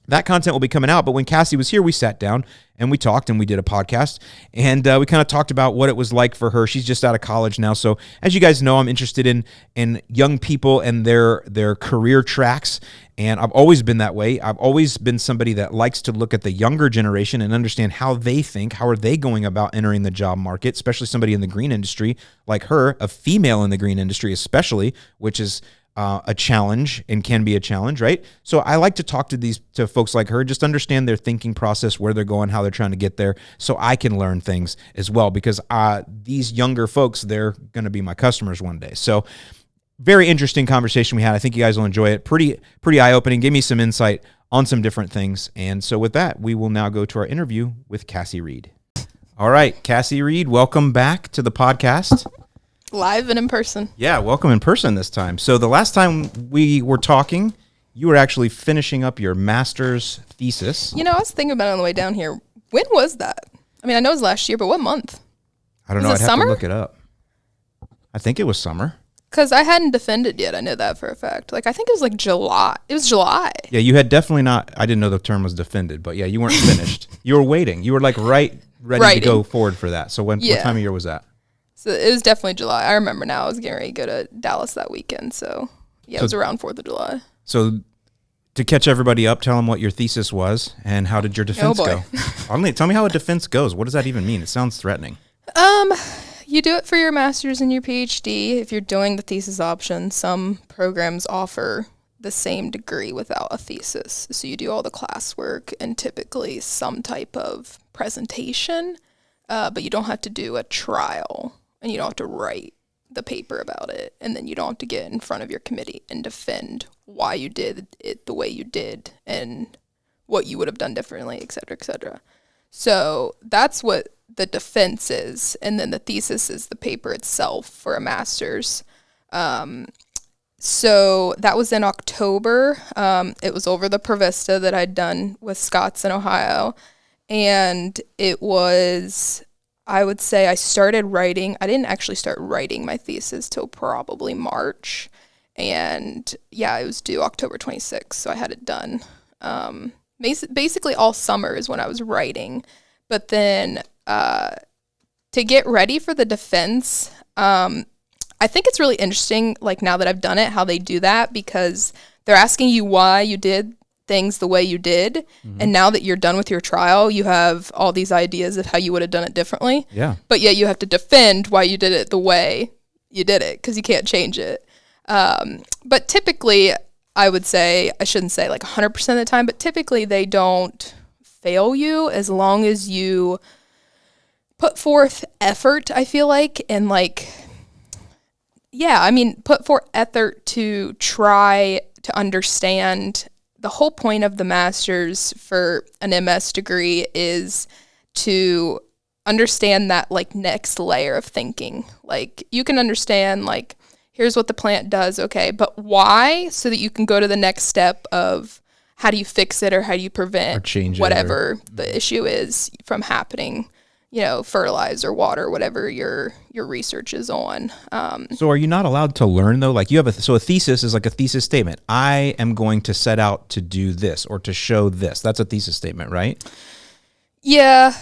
That content will be coming out, but when Cassie was here, we sat down and we talked and we did a podcast, and we kind of talked about what it was like for her. She's just out of college now, so as you guys know, I'm interested in young people and their career tracks, and I've always been that way. I've always been somebody that likes to look at the younger generation and understand how they think, how are they going about entering the job market, especially somebody in the green industry like her, a female in the green industry especially, which is a challenge and can be a challenge, right? So I like to talk to folks like her, just understand their thinking process, where they're going, how they're trying to get there, so I can learn things as well, because these younger folks, they're going to be my customers one day. So very interesting conversation we had. I think you guys will enjoy it. Pretty eye-opening. Give me some insight on some different things. And so with that, we will now go to our interview with Cassie Reed. All right, Cassie Reed, welcome back to the podcast. Live and in person. Yeah, welcome in person this time. So the last time we were talking, you were actually finishing up your master's thesis. You know, I was thinking about it on the way down here. When was that? I mean, I know it was last year, but what month? I don't know. I'd have to look it up. I think it was summer. Because I hadn't defended yet. I know that for a fact. Like, I think it was like July. It was July. Yeah, you had definitely not. I didn't know the term was defended, but yeah, you weren't finished. You were waiting. You were like ready to go forward for that. So what time of year was that? So it was definitely July. I remember now. I was getting ready to go to Dallas that weekend. So yeah, it was around 4th of July. So to catch everybody up, tell them what your thesis was and how did your defense go? Tell me how a defense goes. What does that even mean? It sounds threatening. You do it for your master's and your PhD. If you're doing the thesis option, some programs offer the same degree without a thesis. So you do all the classwork and typically some type of presentation, but you don't have to do a trial and you don't have to write the paper about it. And then you don't have to get in front of your committee and defend why you did it the way you did and what you would have done differently, et cetera, et cetera. So that's what the defense is. And then the thesis is the paper itself for a master's. So that was in October. It was over the Provista that I'd done with Scott's in Ohio. And it was, I would say I started writing. I didn't actually start writing my thesis till probably March. And yeah, it was due October 26th. So I had it done. Basically all summer is when I was writing. But then to get ready for the defense, I think it's really interesting, like now that I've done it, how they do that, because they're asking you why you did things the way you did. And now that you're done with your trial, you have all these ideas of how you would have done it differently. Yeah. But yet you have to defend why you did it the way you did it, because you can't change it. But typically, I would say, I shouldn't say like 100% of the time, but typically they don't fail you as long as you put forth effort, I feel like, and like, yeah, I mean, put forth effort to try to understand. The whole point of the master's for an MS degree is to understand that like next layer of thinking. Like you can understand like, here's what the plant does, okay, but why? So that you can go to the next step of how do you fix it or how do you prevent Or change it whatever the issue is from happening. You know, fertilize or water, whatever your research is on. So are you not allowed to learn though? Like you have a thesis is like a thesis statement. I am going to set out to do this or to show this. That's a thesis statement, right? Yeah,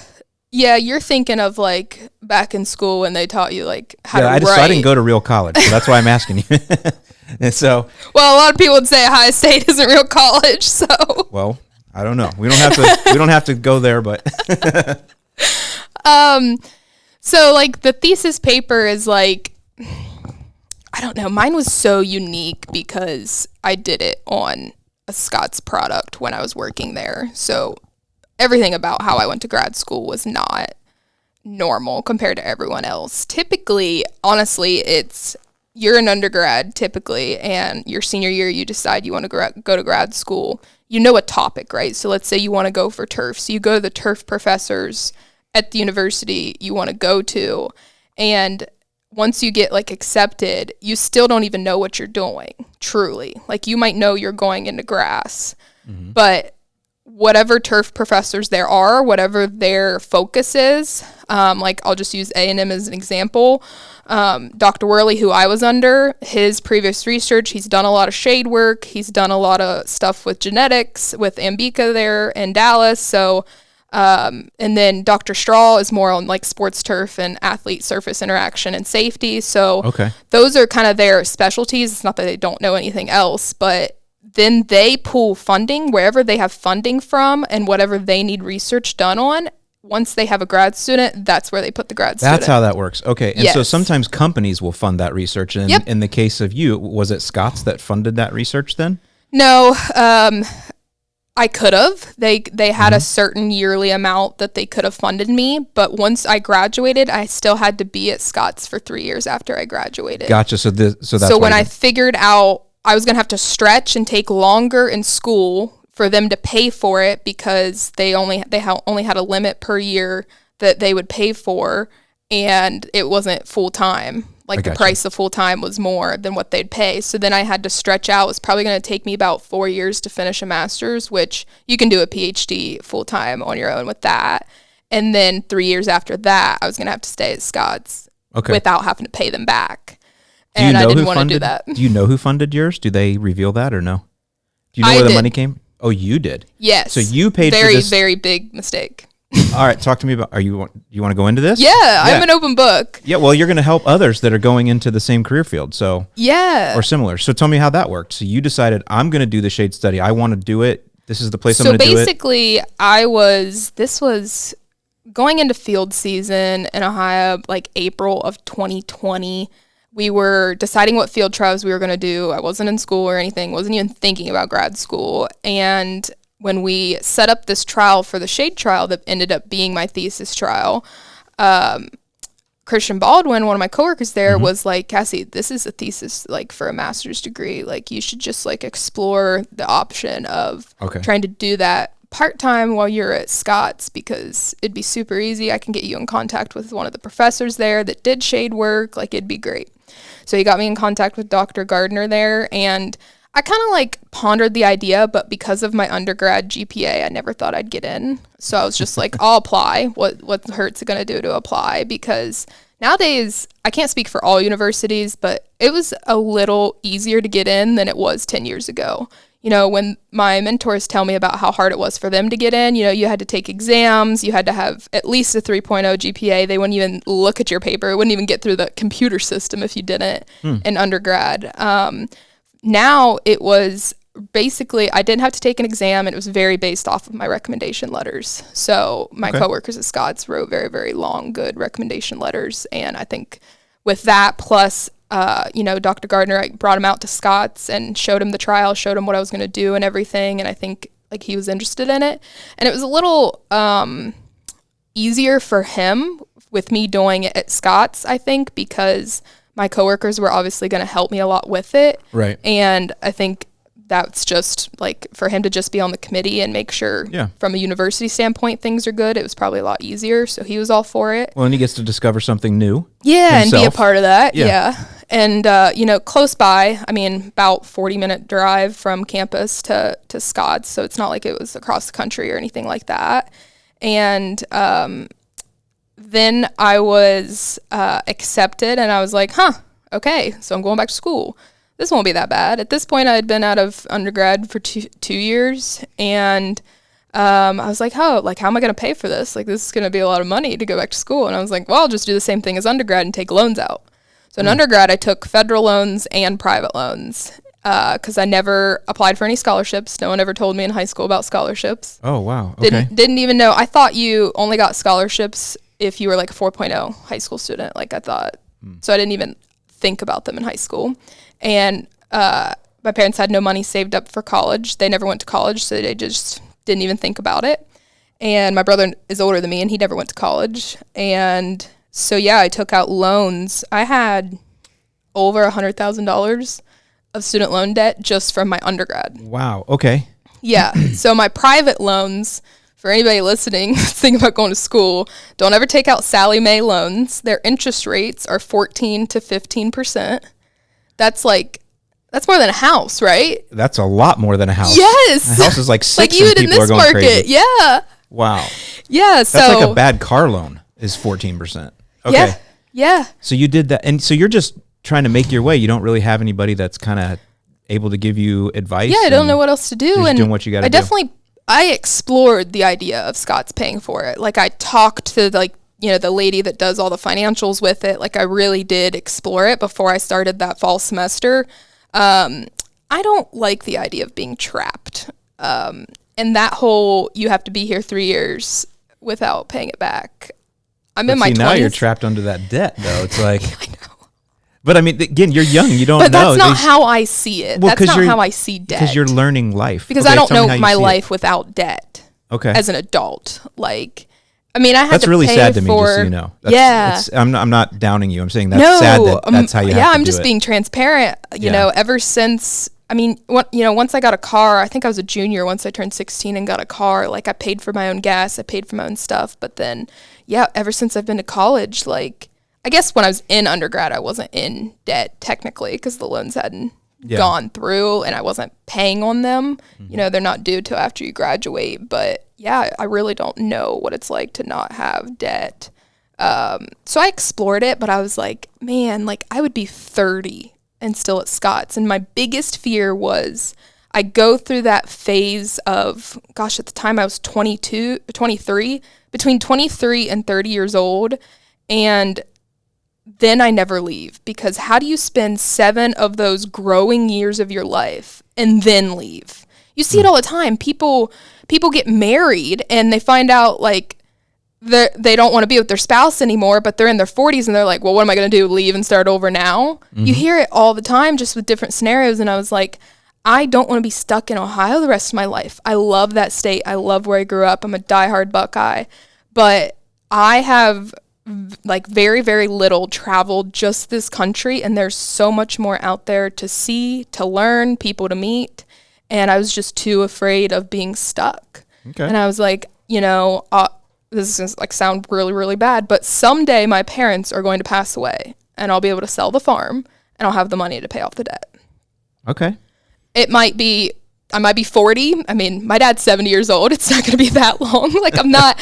you're thinking of like back in school when they taught you like how to write. So I didn't go to real college, so that's why I'm asking you. And so, well, a lot of people would say Ohio State isn't real college, so. Well, I don't know. We don't have to go there, but. So like the thesis paper is like, I don't know, mine was so unique because I did it on a Scott's product when I was working there. So everything about how I went to grad school was not normal compared to everyone else. Typically, honestly, you're an undergrad typically, and your senior year you decide you want to go to grad school. You know a topic, right? So let's say you want to go for turf. So you go to the turf professors at the university you want to go to, and once you get like accepted, you still don't even know what you're doing, truly. Like you might know you're going into grass, but whatever turf professors there are, whatever their focus is, like I'll just use A&M as an example. Dr. Worley, who I was under, his previous research, he's done a lot of shade work. He's done a lot of stuff with genetics, with Ambika there in Dallas. So and then Dr. Straw is more on like sports turf and athlete surface interaction and safety. So those are kind of their specialties. It's not that they don't know anything else, but then they pull funding wherever they have funding from and whatever they need research done on. Once they have a grad student, that's where they put the grad student. That's how that works. Okay. And so sometimes companies will fund that research. And in the case of you, was it Scott's that funded that research then? No, I could have. They had a certain yearly amount that they could have funded me, but once I graduated, I still had to be at Scott's for 3 years after I graduated. Gotcha. So that's when I figured out I was gonna have to stretch and take longer in school for them to pay for it because they only had a limit per year that they would pay for, and it wasn't full time. Like the price of full time was more than what they'd pay. So then I had to stretch out. It was probably going to take me about 4 years to finish a master's, which you can do a PhD full time on your own with that. And then 3 years after that, I was going to have to stay at Scott's without having to pay them back. And I didn't want to do that. Do you know who funded yours? Do they reveal that or no? Do you know where the money came? Oh, you did? Yes. So you paid for this. Very big mistake. All right, talk to me about, you want to go into this? Yeah, I'm an open book. Yeah, well, you're going to help others that are going into the same career field, so or similar. So tell me how that worked. So you decided, I'm going to do the shade study. I want to do it. This is the place I'm going to do it. So basically, this was going into field season in Ohio, like April of 2020. We were deciding what field trials we were going to do. I wasn't in school or anything, wasn't even thinking about grad school. And when we set up this trial for the shade trial that ended up being my thesis trial, Christian Baldwin, one of my coworkers there, was like, Cassie, this is a thesis like for a master's degree. Like you should just like explore the option of trying to do that part-time while you're at Scott's, because it'd be super easy. I can get you in contact with one of the professors there that did shade work. Like it'd be great. So he got me in contact with Dr. Gardner there, and I kind of like pondered the idea, but because of my undergrad GPA, I never thought I'd get in. So I was just like, I'll apply. What hurts it going to do to apply? Because nowadays, I can't speak for all universities, but it was a little easier to get in than it was 10 years ago. You know, when my mentors tell me about how hard it was for them to get in, you know, you had to take exams, you had to have at least a 3.0 GPA. They wouldn't even look at your paper. It wouldn't even get through the computer system if you didn't in undergrad. Now it was basically, I didn't have to take an exam, and it was very based off of my recommendation letters. So my coworkers at Scott's wrote very, very long, good recommendation letters. And I think with that, plus, you know, Dr. Gardner, I brought him out to Scott's and showed him the trial, showed him what I was going to do and everything. And I think like he was interested in it. And it was a little easier for him with me doing it at Scott's, I think, because my coworkers were obviously going to help me a lot with it. Right. And I think that's just like for him to just be on the committee and make sure from a university standpoint things are good. It was probably a lot easier. So he was all for it. Well, and he gets to discover something new. Yeah, himself. and be a part of that. Yeah. And, you know, close by, I mean, about 40-minute drive from campus to Scott's. So it's not like it was across the country or anything like that. And then I was accepted, and I was like, okay, so I'm going back to school. This won't be that bad. At this point, I had been out of undergrad for two years, and I was like, how am I going to pay for this? Like, this is going to be a lot of money to go back to school. And I was like, well, I'll just do the same thing as undergrad and take loans out. So in undergrad, I took federal loans and private loans because I never applied for any scholarships. No one ever told me in high school about scholarships. Oh, wow. Okay. Didn't even know. I thought you only got scholarships if you were like a 4.0 high school student, like I thought. So I didn't even think about them in high school. And my parents had no money saved up for college. They never went to college, so they just didn't even think about it. And my brother is older than me, and he never went to college. And so, yeah, I took out loans. I had over $100,000 of student loan debt just from my undergrad. Wow. Okay. Yeah. So my private loans, for anybody listening, thinking about going to school, don't ever take out Sallie Mae loans. Their interest rates are 14 to 15%. That's more than a house, right? That's a lot more than a house. Yes. A house is like six, like you and in people this are going market. crazy. Yeah. Wow. Yeah. So that's like a bad car loan is 14%. Okay. Yeah. Yeah. So you did that, and so you're just trying to make your way. You don't really have anybody that's kind of able to give you advice. Yeah, I don't know what else to do. You're just and doing what you got to do. I explored the idea of Scott's paying for it. Like I talked to the lady that does all the financials with it. Like I really did explore it before I started that fall semester. I don't like the idea of being trapped. And that whole, you have to be here 3 years without paying it back. I'm in my 20s. Now you're trapped under that debt, though. It's like, I know. But I mean, again, you're young. You don't but know. That's not how I see it. Well, that's not how I see debt. Because you're learning life. Because I don't know my life without debt. Okay. As an adult. Like, I mean, I had that's to really pay sad to me, for, just so you know. I'm not downing you. I'm saying that's sad that that's how you have to do it. Yeah, I'm just being transparent. You know, ever since, I mean, once I got a car, I think I was a junior once I turned 16 and got a car. Like, I paid for my own gas. I paid for my own stuff. But then, yeah, ever since I've been to college, like, I guess when I was in undergrad, I wasn't in debt technically because the loans hadn't gone through and I wasn't paying on them. Mm-hmm. You know, they're not due till after you graduate. But yeah, I really don't know what it's like to not have debt. So I explored it, but I was like, man, like I would be 30 and still at Scott's. And my biggest fear was I go through that phase of, gosh, at the time I was 23, between 23 and 30 years old. And then I never leave, because how do you spend 7 of those growing years of your life and then leave? You see it all the time. People get married and they find out like they don't want to be with their spouse anymore, but they're in their 40s and they're like, well, what am I going to do? Leave and start over now? Mm-hmm. You hear it all the time, just with different scenarios. And I was like, I don't want to be stuck in Ohio the rest of my life. I love that state. I love where I grew up. I'm a diehard Buckeye, but I have like very, very little traveled just this country. And there's so much more out there to see, to learn, people to meet. And I was just too afraid of being stuck. Okay. And I was like, this is like sound really, really bad, but someday my parents are going to pass away. and I'll be able to sell the farm and I'll have the money to pay off the debt. Okay. I might be 40. I mean, my dad's 70 years old. It's not going to be that long. Like I'm not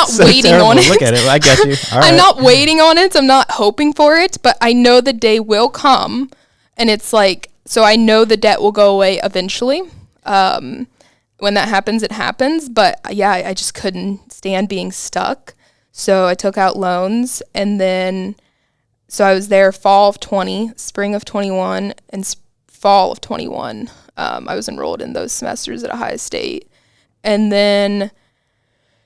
So waiting terrible. on it. Look at it. I get you. All I'm right. not waiting on it. I'm not hoping for it, but I know the day will come, and it's like, so I know the debt will go away eventually. When that happens, it happens. But yeah, I just couldn't stand being stuck. So I took out loans, and then, so I was there fall of 20, spring of 21, and fall of 21. I was enrolled in those semesters at Ohio State. And then,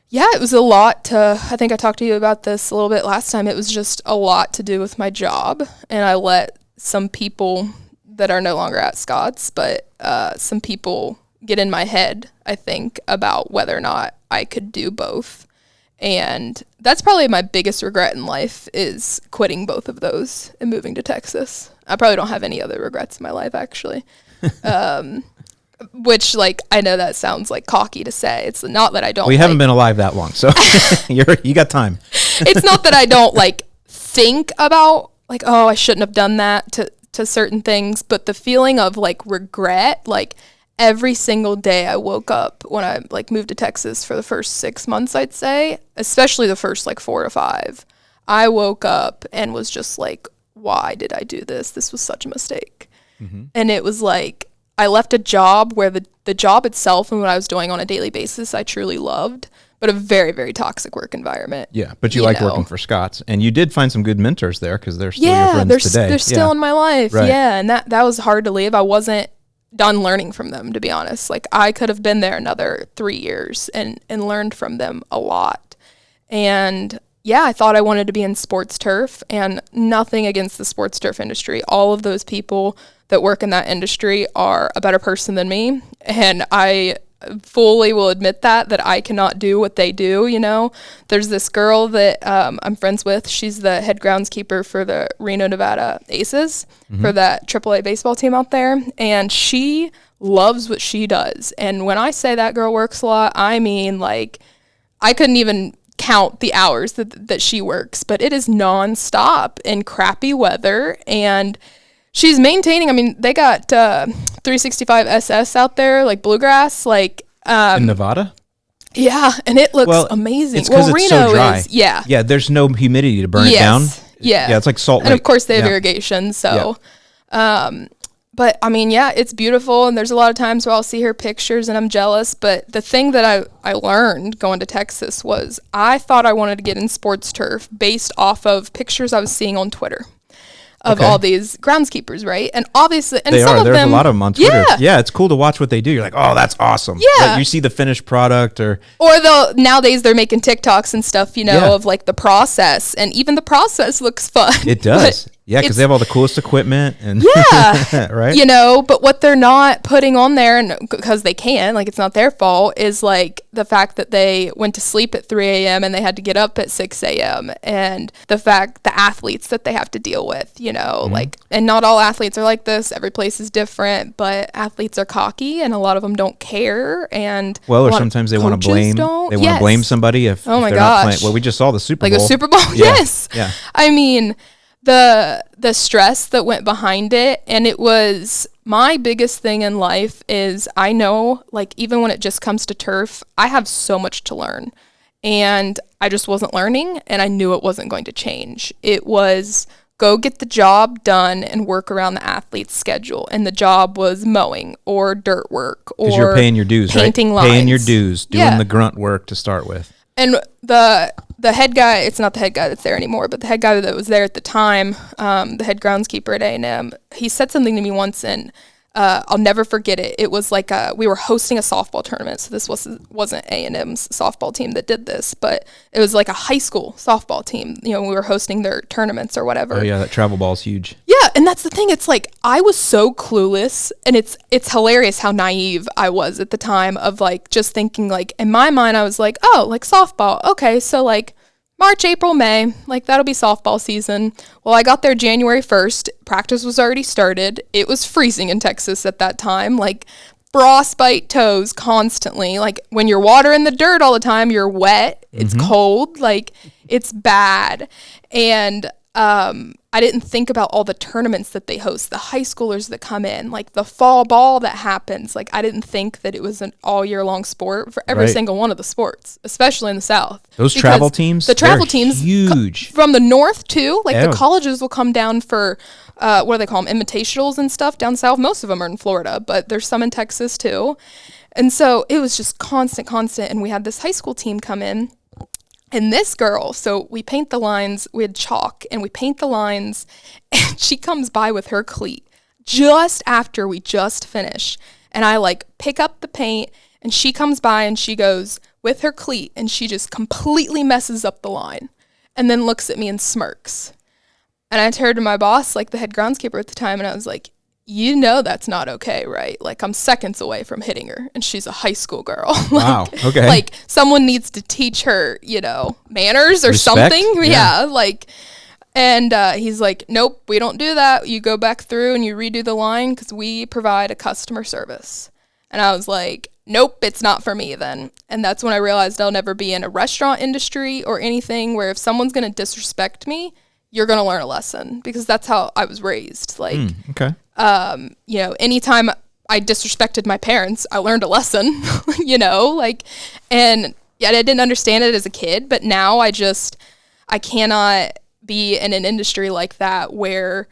yeah, it was a lot I think I talked to you about this a little bit last time. It was just a lot to do with my job. And I let some people that are no longer at Scott's, but some people get in my head, I think, about whether or not I could do both. And that's probably my biggest regret in life, is quitting both of those and moving to Texas. I probably don't have any other regrets in my life, actually. Which, like, I know that sounds like cocky to say. It's not that I don't. We haven't been alive that long, so you got time. It's not that I don't like think about like, oh, I shouldn't have done that to certain things, but the feeling of like regret, like every single day I woke up when I like moved to Texas for the first 6 months, I'd say, especially the first like 4 to 5, I woke up and was just like, why did I do this? This was such a mistake. Mm-hmm. And it was like, I left a job where the job itself and what I was doing on a daily basis, I truly loved, but a very, very toxic work environment. Yeah, but you like working for Scott's, and you did find some good mentors there because they're still your friends today. They're still in my life. Right. Yeah, and that was hard to leave. I wasn't done learning from them, to be honest. Like I could have been there another 3 years and learned from them a lot. And yeah, I thought I wanted to be in sports turf, and nothing against the sports turf industry. All of those people that work in that industry are a better person than me, and I fully will admit that I cannot do what they do. You know, there's this girl that I'm friends with. She's the head groundskeeper for the Reno, Nevada Aces, for that AAA baseball team out there, and she loves what she does. And when I say that girl works a lot, I mean like I couldn't even count the hours that she works, but it is nonstop in crappy weather, and she's maintaining, I mean, they got 365 SS out there, like bluegrass, like in Nevada? Yeah, and it looks amazing. It's because it's so dry. Yeah. Yeah, there's no humidity to burn it down. Yeah. Yeah, it's like Salt Lake. And of course they have irrigation, so but I mean, yeah, it's beautiful, and there's a lot of times where I'll see her pictures and I'm jealous, but the thing that I learned going to Texas was I thought I wanted to get in sports turf based off of pictures I was seeing on Twitter of all these groundskeepers, right? And obviously, and some of them, there's a lot of them on Twitter. Yeah, it's cool to watch what they do. You're like, oh, that's awesome. Yeah. Like, you see the finished product or nowadays they're making TikToks and stuff, you know, of like the process, and even the process looks fun. It does. Yeah, because they have all the coolest equipment and right? You know, but what they're not putting on there, and because they can, like it's not their fault, is like the fact that they went to sleep at 3 a.m. and they had to get up at 6 a.m. and the athletes that they have to deal with, you know, like, and not all athletes are like this. Every place is different, but athletes are cocky and a lot of them don't care. And or sometimes they want to blame. They want to blame somebody if they're not playing. Well, we just saw the Super Bowl. Like a Super Bowl, yes. Yeah. I mean, the stress that went behind it, and it was my biggest thing in life is I know, like, even when it just comes to turf, I have so much to learn, and I just wasn't learning, and I knew it wasn't going to change. It was go get the job done and work around the athlete's schedule, and the job was mowing or dirt work or you're paying your dues, painting right? lines. Paying your dues, doing the grunt work to start with. And the head guy, it's not the head guy that's there anymore, but the head guy that was there at the time, the head groundskeeper at A&M, he said something to me once, and I'll never forget it. It was like we were hosting a softball tournament, so this wasn't A&M's softball team that did this, but it was like a high school softball team. You know, we were hosting their tournaments or whatever. Oh yeah, that travel ball's huge. Yeah, and that's the thing. It's like I was so clueless, and it's hilarious how naive I was at the time of like just thinking like in my mind I was like, oh, like softball. Okay, so like March, April, May, like that'll be softball season. Well, I got there January 1st. Practice was already started. It was freezing in Texas at that time, like frostbite toes constantly. Like when you're watering the dirt all the time, you're wet. It's cold. Like it's bad. And I I didn't think about all the tournaments that they host, the high schoolers that come in, like the fall ball that happens. Like I didn't think that it was an all year long sport for every single one of the sports, especially in the South. Those travel teams, the travel teams, huge from the North too. Like the colleges will come down for what do they call them, invitationals and stuff down south. Most of them are in Florida, but there's some in Texas too. And so it was just constant. And we had this high school team come in. And this girl, so we paint the lines, we had chalk, and we paint the lines, and she comes by with her cleat just after we just finish. And I like pick up the paint, and she comes by and she goes with her cleat, and she just completely messes up the line and then looks at me and smirks. And I turned to my boss, like the head groundskeeper at the time, and I was like, you know that's not okay, right? Like, I'm seconds away from hitting her, and she's a high school girl. Wow, okay. Like, someone needs to teach her, you know, manners or Respect? something. Yeah, like, and he's like, nope, we don't do that. You go back through and you redo the line because we provide a customer service. And I was like, nope, it's not for me then. And that's when I realized I'll never be in a restaurant industry or anything where if someone's going to disrespect me, you're going to learn a lesson, because that's how I was raised. Like, okay. You know, anytime I disrespected my parents, I learned a lesson, you know, like, and yeah, I didn't understand it as a kid, but now I cannot be in an industry like that where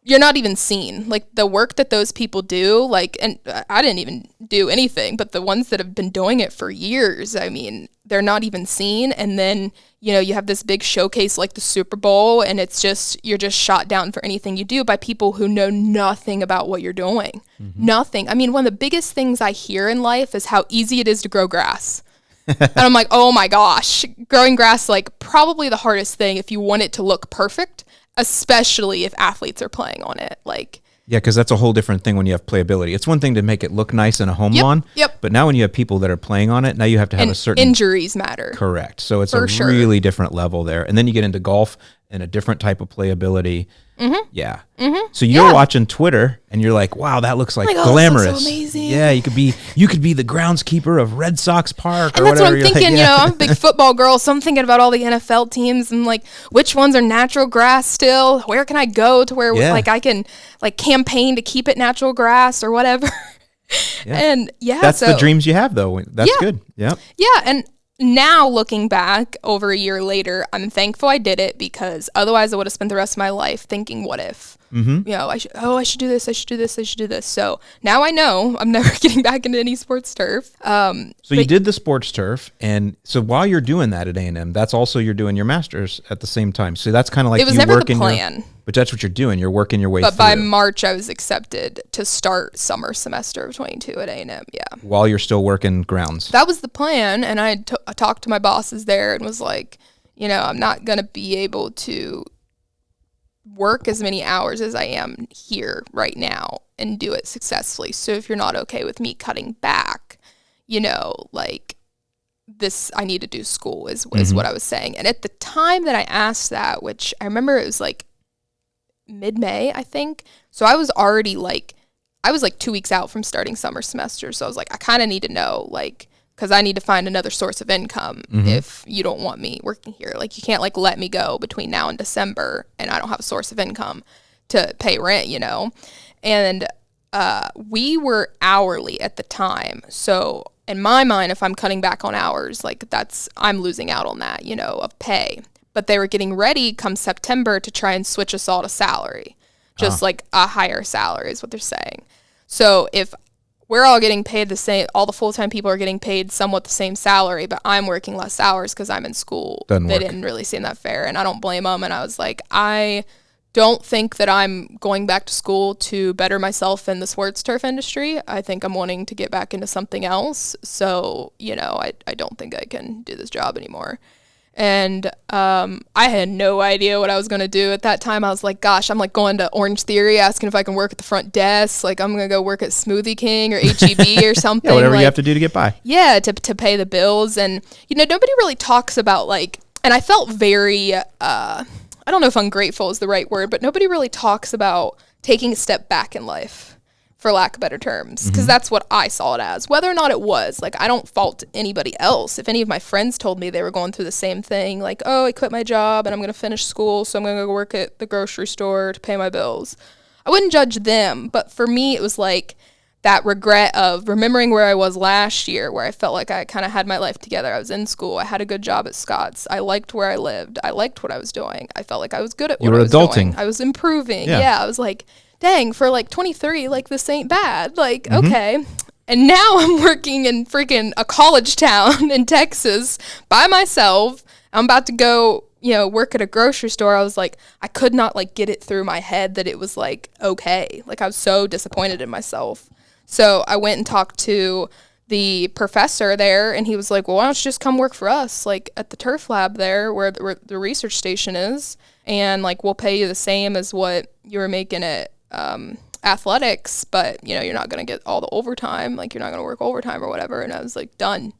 you're not even seen. Like the work that those people do, like, and I didn't even do anything, but the ones that have been doing it for years, I mean, they're not even seen. And then, you know, you have this big showcase like the Super Bowl, and it's just, you're just shot down for anything you do by people who know nothing about what you're doing. Mm-hmm. Nothing. I mean, one of the biggest things I hear in life is how easy it is to grow grass. And I'm like, oh my gosh, growing grass, like probably the hardest thing if you want it to look perfect, especially if athletes are playing on it. Like, yeah, because that's a whole different thing when you have playability. It's one thing to make it look nice in a home lawn, but now when you have people that are playing on it, now you have to have a certain... injuries matter. Correct. So it's really different level there. And then you get into golf and a different type of playability. Mm-hmm. Yeah. Mm-hmm. So you're watching Twitter and you're like, wow, that looks like glamorous. That looks so amazing. Yeah, you could be the groundskeeper of Red Sox Park and or that's whatever. What I'm thinking, you know, I'm a big football girl, so I'm thinking about all the NFL teams and like which ones are natural grass still. Where can I go to where like I can like campaign to keep it natural grass or whatever. And that's the dreams you have though. That's good. Yeah. Yeah, and now looking back over a year later, I'm thankful I did it, because otherwise I would have spent the rest of my life thinking, what if? Mm-hmm. You know, I should do this, I should do this, I should do this. So now I know I'm never getting back into any sports turf. So you did the sports turf, and so while you're doing that at A&M, that's also you're doing your master's at the same time. So that's kind of like it was never the plan. But that's what you're doing. You're working your way through. But by March, I was accepted to start summer semester of 22 at A&M, yeah. While you're still working grounds. That was the plan, and I talked to my bosses there and was like, you know, I'm not going to be able to work as many hours as I am here right now and do it successfully. So if you're not okay with me cutting back, you know, like this, I need to do school is what I was saying. And at the time that I asked that, which I remember it was like mid-May, I think. So I was already like 2 weeks out from starting summer semester. So I was like, I kind of need to know, like, because I need to find another source of income if you don't want me working here. Like, you can't, like, let me go between now and December and I don't have a source of income to pay rent, you know? And we were hourly at the time. So in my mind, if I'm cutting back on hours, like, I'm losing out on that, you know, of pay. But they were getting ready come September to try and switch us all to salary. Just like a higher salary is what they're saying. So if we're all getting paid the same, all the full-time people are getting paid somewhat the same salary, but I'm working less hours because I'm in school. They didn't really seem that fair, and I don't blame them. And I was like, I don't think that I'm going back to school to better myself in the sports turf industry. I think I'm wanting to get back into something else. So, you know, I don't think I can do this job anymore. And I had no idea what I was going to do at that time. I was like, gosh, I'm like going to Orange Theory asking if I can work at the front desk. Like, I'm going to go work at Smoothie King or HEB or something. Whatever you have to do to get by. Yeah, to pay the bills. And, you know, nobody really talks about, like, and I felt very, I don't know if ungrateful is the right word, but nobody really talks about taking a step back in life. for lack of better terms, because that's what I saw it as. Whether or not it was, like, I don't fault anybody else. If any of my friends told me they were going through the same thing, like, oh, I quit my job and I'm going to finish school, so I'm going to go work at the grocery store to pay my bills, I wouldn't judge them. But for me, it was like that regret of remembering where I was last year, where I felt like I kind of had my life together. I was in school. I had a good job at Scott's. I liked where I lived. I liked what I was doing. I felt like I was good at what I was doing. I was improving. Yeah, I was like, dang, for like 23, like this ain't bad. Like, okay. And now I'm working in freaking a college town in Texas by myself. I'm about to go, work at a grocery store. I was like, I could not like get it through my head that it was like, okay. Like, I was so disappointed in myself. So I went and talked to the professor there, and he was like, well, why don't you just come work for us, like at the turf lab there where the research station is, and like we'll pay you the same as what you were making at athletics, but you're not going to get all the overtime, like you're not going to work overtime or whatever. And I was like, done.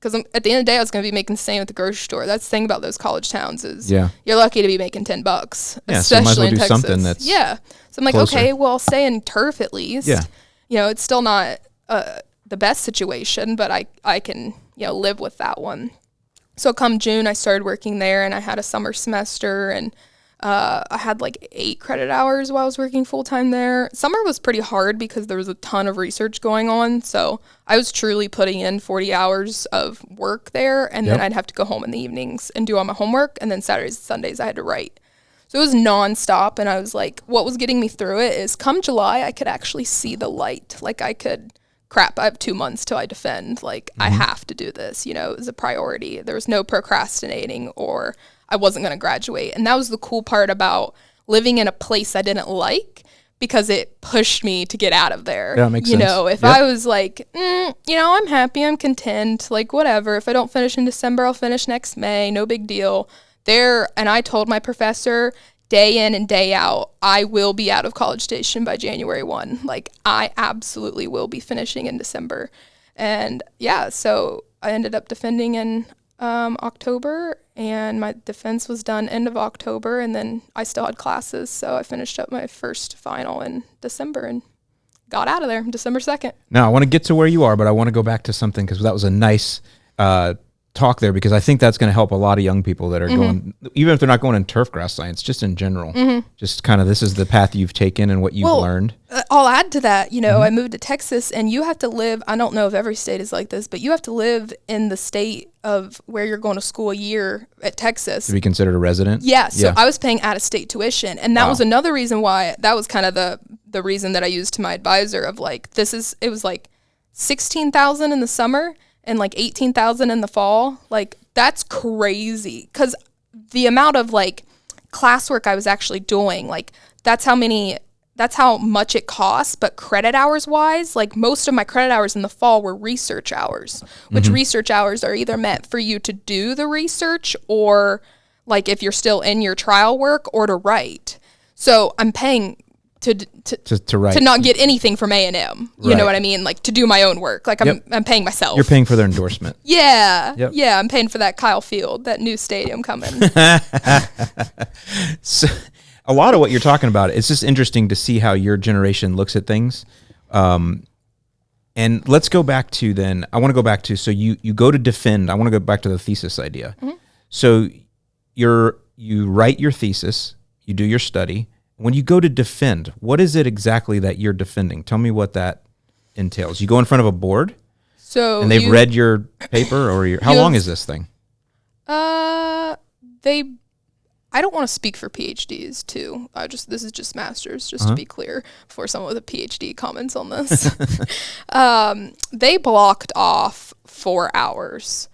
Because at the end of the day, I was going to be making the same at the grocery store. That's the thing about those college towns is you're lucky to be making $10, especially so in Texas. Something that's So I'm like, closer. Okay, well, I'll stay in turf at least. It's still not the best situation, but I can live with that one. So come June, I started working there, and I had a summer semester, and I had like 8 credit hours while I was working full-time there. Summer was pretty hard because there was a ton of research going on, so I was truly putting in 40 hours of work there, and then I'd have to go home in the evenings and do all my homework, and then Saturdays and Sundays I had to write. So it was nonstop, and I was like, what was getting me through it is come July, I could actually see the light. Like, I have 2 months till I defend. Like, I have to do this, it was a priority. There was no procrastinating, or I wasn't going to graduate. And that was the cool part about living in a place I didn't like, because it pushed me to get out of there. Yeah, that makes sense. If I was like, I'm happy, I'm content, like, whatever. If I don't finish in December, I'll finish next May, no big deal. And I told my professor day in and day out, I will be out of College Station by January 1. Like, I absolutely will be finishing in December. And so I ended up defending in October, and my defense was done end of October, and then I still had classes, so I finished up my first final in December and got out of there December 2nd. Now, I want to get to where you are, but I want to go back to something, because that was a nice talk there, because I think that's going to help a lot of young people that are going, even if they're not going in turf grass science, just in general, just kind of, this is the path you've taken and what you've learned. I'll add to that, I moved to Texas, and you have to live, I don't know if every state is like this, but you have to live in the state of where you're going to school a year at Texas. To be considered a resident? Yeah, so I was paying out-of-state tuition, and that was another reason why, that was kind of the reason that I used to my advisor of like, it was like $16,000 in the summer, and like $18,000 in the fall. Like, that's crazy, because the amount of like classwork I was actually doing, like that's how much it costs. But credit hours wise, like most of my credit hours in the fall were research hours, which research hours are either meant for you to do the research, or like if you're still in your trial work, or to write. So I'm paying to write, to not get anything from A&M. You know what I mean? Like, to do my own work. Like, I'm paying myself. You're paying for their endorsement. Yeah. I'm paying for that Kyle Field, that new stadium coming. So, a lot of what you're talking about, it's just interesting to see how your generation looks at things. And let's go back to then, I want to go back to, so you go to defend, I want to go back to the thesis idea. So you write your thesis, you do your study. When you go to defend, what is it exactly that you're defending? Tell me what that entails. You go in front of a board, and they've read your paper, or how long is this thing? I don't want to speak for PhDs too. This is just masters, just to be clear, before someone with a PhD comments on this. They blocked off 4 hours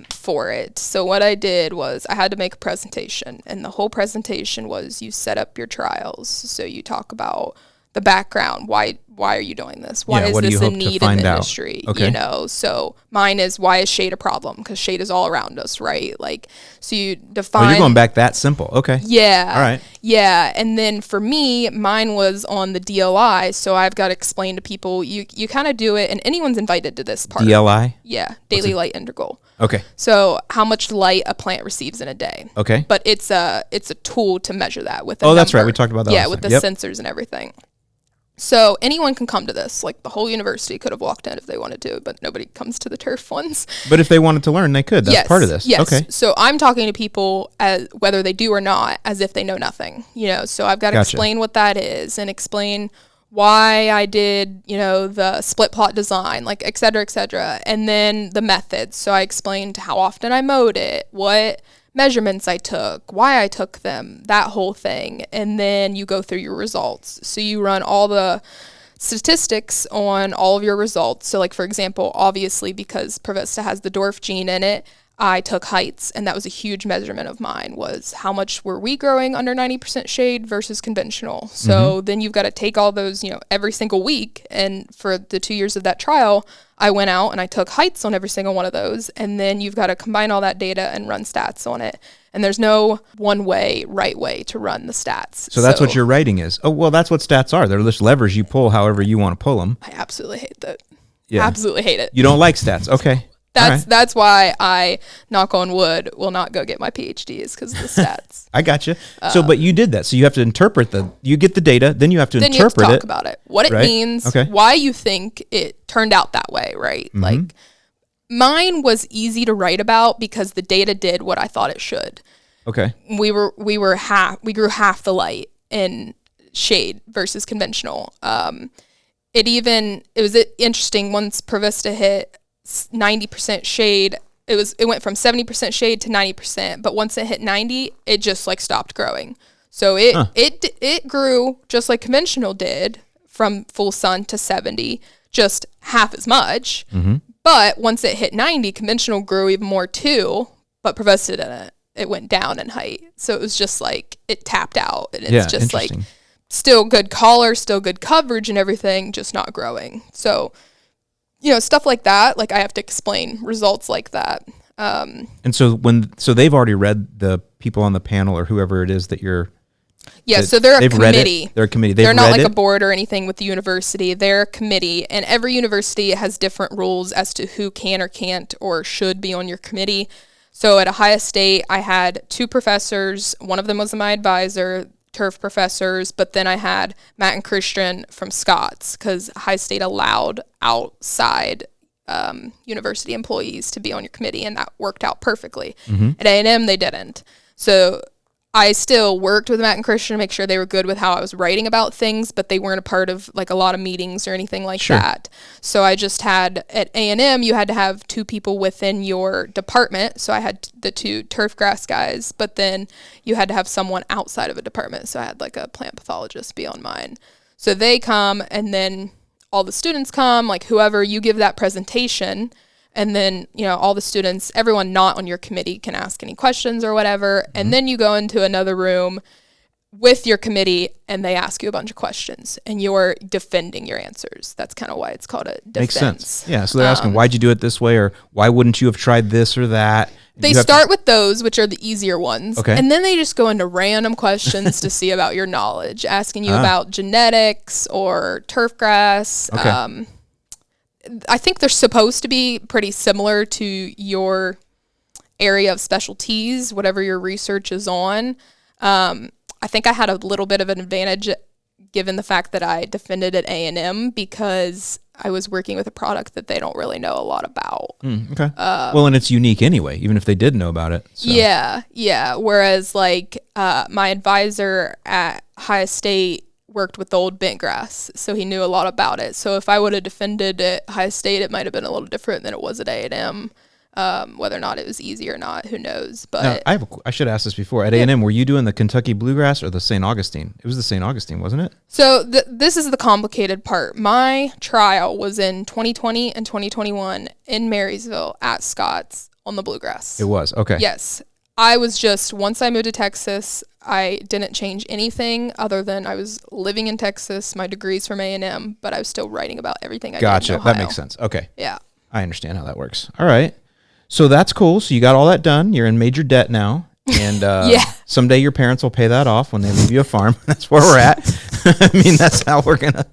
for it. So what I did was I had to make a presentation, and the whole presentation was you set up your trials. So you talk about the background. Why are you doing this? Why is this a need in the industry? Okay. So mine is, why is shade a problem? Because shade is all around us, right? Like, so you define. Oh, you're going back that simple. Okay. Yeah. All right. Yeah. And then for me, mine was on the DLI. So I've got to explain to people, you kind of do it, and anyone's invited to this part. DLI? Yeah. Daily light integral. Okay. So how much light a plant receives in a day. Okay. But it's a tool to measure that with a that's right. We talked about that. Yeah, with the sensors and everything. So anyone can come to this. Like the whole university could have walked in if they wanted to, but nobody comes to the turf ones. But if they wanted to learn, they could. That's part of this. Yes. Okay. So I'm talking to people as whether they do or not, as if they know nothing. So I've got to explain what that is and explain why I did, the split plot design, like et cetera, and then the methods. So I explained how often I mowed it, what measurements I took, why I took them, that whole thing. And then you go through your results. So you run all the statistics on all of your results. So like, for example, obviously because Pravista has the dwarf gene in it, I took heights, and that was a huge measurement of mine, was how much were we growing under 90% shade versus conventional. So then you've got to take all those, every single week. And for the 2 years of that trial, I went out and I took heights on every single one of those. And then you've got to combine all that data and run stats on it. And there's no one way, right way to run the stats. So that's what your writing is. Oh, well, that's what stats are. They're just levers you pull however you want to pull them. I absolutely hate that. Yeah. Absolutely hate it. You don't like stats. Okay. That's why I, knock on wood, will not go get my PhD, is because of the stats. I got you. But you did that. So you have to interpret you get the data, then you have to interpret it. Then you have to talk about it. What it means, why you think it turned out that way, right? Mm-hmm. Like, mine was easy to write about because the data did what I thought it should. Okay. We grew half the light in shade versus conventional. It was interesting once Pravista hit 90% shade. It went from 70% shade to 90%, but once it hit 90, it just like stopped growing. So it grew just like conventional did from full sun to 70, just half as much. Mm-hmm. But once it hit 90, conventional grew even more too, but Pravista didn't. It went down in height. So it was just like it tapped out, and it's just like still good color, still good coverage and everything, just not growing. So stuff like that, like I have to explain results like that. And so they've already read, the people on the panel or whoever it is that you're. Yeah, so they're a committee. They're a committee. They're not like a board or anything with the university. They're a committee, and every university has different rules as to who can or can't or should be on your committee. So at Ohio State, I had 2 professors. One of them was my advisor, turf professors, but then I had Matt and Christian from Scott's because Ohio State allowed outside university employees to be on your committee, and that worked out perfectly. Mm-hmm. At A&M, they didn't. So I still worked with Matt and Christian to make sure they were good with how I was writing about things, but they weren't a part of like a lot of meetings or anything like that. So I just had, at A&M, you had to have 2 people within your department. So I had the 2 turf grass guys, but then you had to have someone outside of a department. So I had like a plant pathologist be on mine. So they come, and then all the students come, like whoever, you give that presentation. And then, all the students, everyone not on your committee can ask any questions or whatever. Mm-hmm. And then you go into another room with your committee, and they ask you a bunch of questions, and you're defending your answers. That's kind of why it's called a defense. Makes sense. Yeah, so they're asking, why'd you do it this way, or why wouldn't you have tried this or that? They start with those, which are the easier ones. Okay. And then they just go into random questions to see about your knowledge, asking you about genetics or turf grass. Okay. I think they're supposed to be pretty similar to your area of specialties, whatever your research is on. I think I had a little bit of an advantage given the fact that I defended at A&M because I was working with a product that they don't really know a lot about. Okay. Well, and it's unique anyway, even if they did know about it. So. Yeah. Whereas like my advisor at Ohio State worked with the old bent grass, so he knew a lot about it. So if I would have defended at Ohio State, it might have been a little different than it was at A&M. Whether or not it was easy or not, who knows? But now, I should ask this before. At A&M, were you doing the Kentucky bluegrass or the St. Augustine? It was the St. Augustine, wasn't it? So this is the complicated part. My trial was in 2020 and 2021 in Marysville at Scott's on the bluegrass. It was, okay. Yes. I was just, once I moved to Texas, I didn't change anything other than I was living in Texas, my degree's from A&M, but I was still writing about everything I did in Ohio. That makes sense. Okay. Yeah. I understand how that works. All right. So that's cool. So you got all that done. You're in major debt now. And someday your parents will pay that off when they leave you a farm. That's where we're at. I mean, that's how we're going to.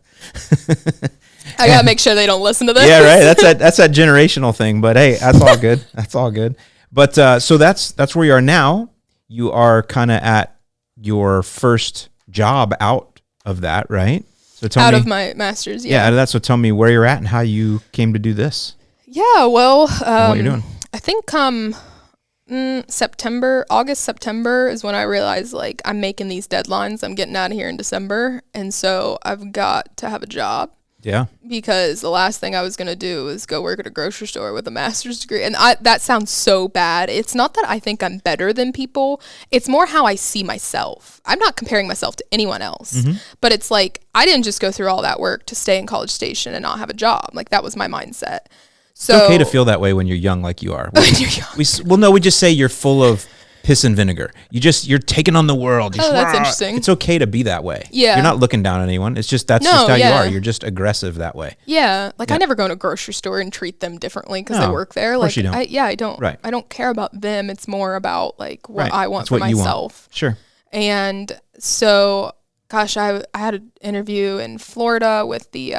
I got to make sure they don't listen to this. Yeah, right. That's that generational thing. But hey, that's all good. That's all good. But so that's where you are now. You are kind of at your first job out of that, right? As So tell Out me, of my master's, yeah, that's what. Tell me where you're at and how you came to do this. Yeah, well, And what you're doing. I think August, September is when I realized like I'm making these deadlines. I'm getting out of here in December. And so I've got to have a job Yeah. because the last thing I was going to do was go work at a grocery store with a master's degree. And that sounds so bad. It's not that I think I'm better than people. It's more how I see myself. I'm not comparing myself to anyone else, but it's like, I didn't just go through all that work to stay in College Station and not have a job. Like that was my mindset. So, It's okay to feel that way when you're young, like you are. when you're young. We just say you're full of piss and vinegar. You're taking on the world. Oh, that's interesting. It's okay to be that way. Yeah. You're not looking down on anyone. It's just just how you are. You're just aggressive that way. Yeah, like I never go to a grocery store and treat them differently because they No, work there. of course Like, you don't. I don't. Right. I don't care about them. It's more about like what Right. I want That's for what you want. myself. Sure. And so, gosh, I had an interview in Florida with the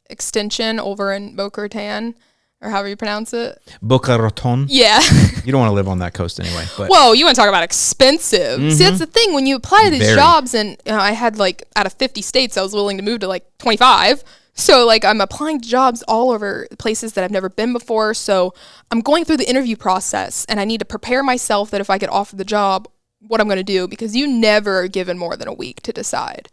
extension over in Boca Raton, or however you pronounce it. Boca Raton. Yeah. You don't want to live on that coast anyway. But Whoa, you want to talk about expensive. See, that's the thing. When you apply to these Very. jobs, and I had like out of 50 states, I was willing to move to like 25. So like I'm applying to jobs all over places that I've never been before. So I'm going through the interview process and I need to prepare myself that if I get offered the job, what I'm going to do, because you never are given more than a week to decide.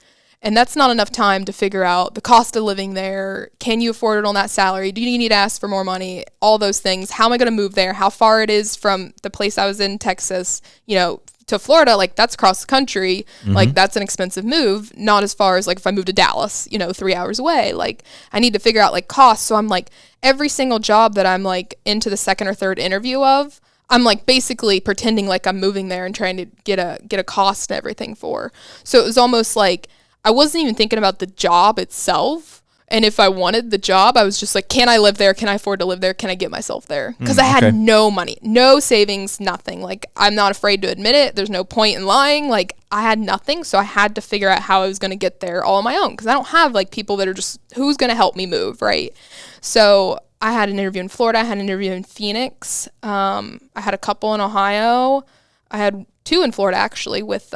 And that's not enough time to figure out the cost of living there. Can you afford it on that salary? Do you need to ask for more money? All those things. How am I going to move there? How far it is from the place I was in, Texas, to Florida? Like that's across the country. Like that's an expensive move. Not as far as like if I moved to Dallas, 3 hours away. Like I need to figure out like costs. So I'm like every single job that I'm like into the second or third interview of, I'm like basically pretending like I'm moving there and trying to get a cost and everything for. So it was almost like I wasn't even thinking about the job itself. And if I wanted the job, I was just like, can I live there? Can I afford to live there? Can I get myself there? Because I had no money, no savings, nothing. Like, I'm not afraid to admit it. There's no point in lying. Like, I had nothing. So I had to figure out how I was going to get there all on my own. Because I don't have like people that are just, who's going to help me move, right? So I had an interview in Florida. I had an interview in Phoenix. I had a couple in Ohio. I had 2 in Florida, actually, with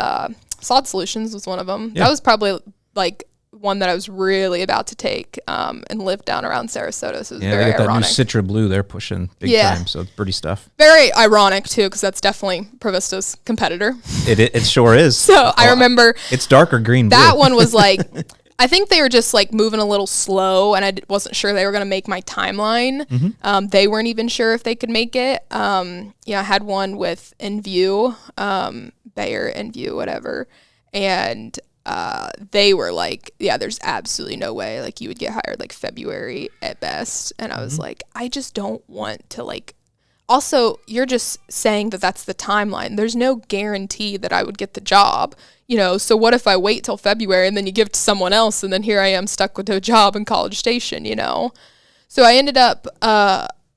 Sod Solutions was one of them. Yeah. That was probably like one that I was really about to take and live down around Sarasota. So it was yeah, very they got that new ironic. Citra Blue they're pushing big time. So it's pretty stuff. Very ironic, too, because that's definitely Provista's competitor. It sure is. So I remember it's darker green blue. that one was like, I think they were just like moving a little slow, and I wasn't sure they were going to make my timeline. They weren't even sure if they could make it. I had one with InView, Bayer InView, whatever. And they were like, yeah, there's absolutely no way like you would get hired like February at best. And I was like, I just don't want to like, also you're just saying that that's the timeline. There's no guarantee that I would get the job, so what if I wait till February and then you give it to someone else and then here I am stuck with a job in College Station, So I ended up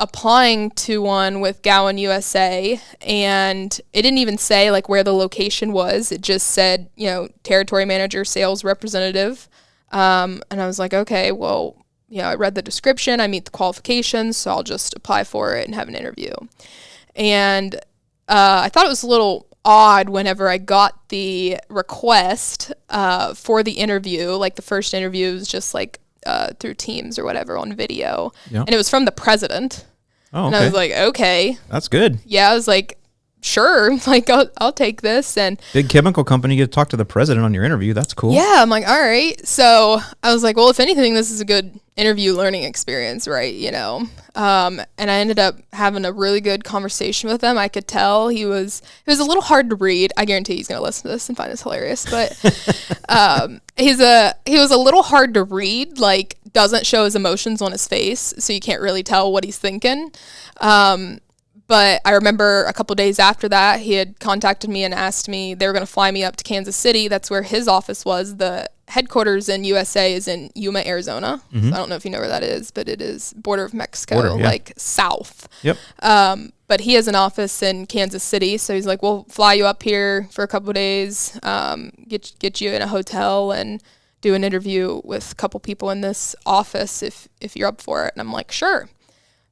applying to one with Gowan USA, and it didn't even say like where the location was. It just said, territory manager, sales representative. And I was like, okay, well, I read the description, I meet the qualifications, so I'll just apply for it and have an interview. And I thought it was a little odd whenever I got the request for the interview. Like the first interview was just like through Teams or whatever on video. Yep. And it was from the president. Oh, okay. And I was like, okay. That's good. Yeah, I was like, sure, like I'll take this. And Big chemical company, you get to talk to the president on your interview. That's cool. yeah, I'm like, all right. So I was like, well, if anything, this is a good interview learning experience, right? And I ended up having a really good conversation with him. I could tell he was a little hard to read. I guarantee he's going to listen to this and find this hilarious, but he was a little hard to read, like doesn't show his emotions on his face. So you can't really tell what he's thinking. But I remember a couple days after that, he had contacted me and asked me, they were going to fly me up to Kansas City. That's where his office was. The headquarters in USA is in Yuma, Arizona. So I don't know if you know where that is, but it is border of Mexico, like south. Yep. But he has an office in Kansas City. So he's like, we'll fly you up here for a couple days, get you in a hotel and do an interview with a couple people in this office if you're up for it. And I'm like, sure.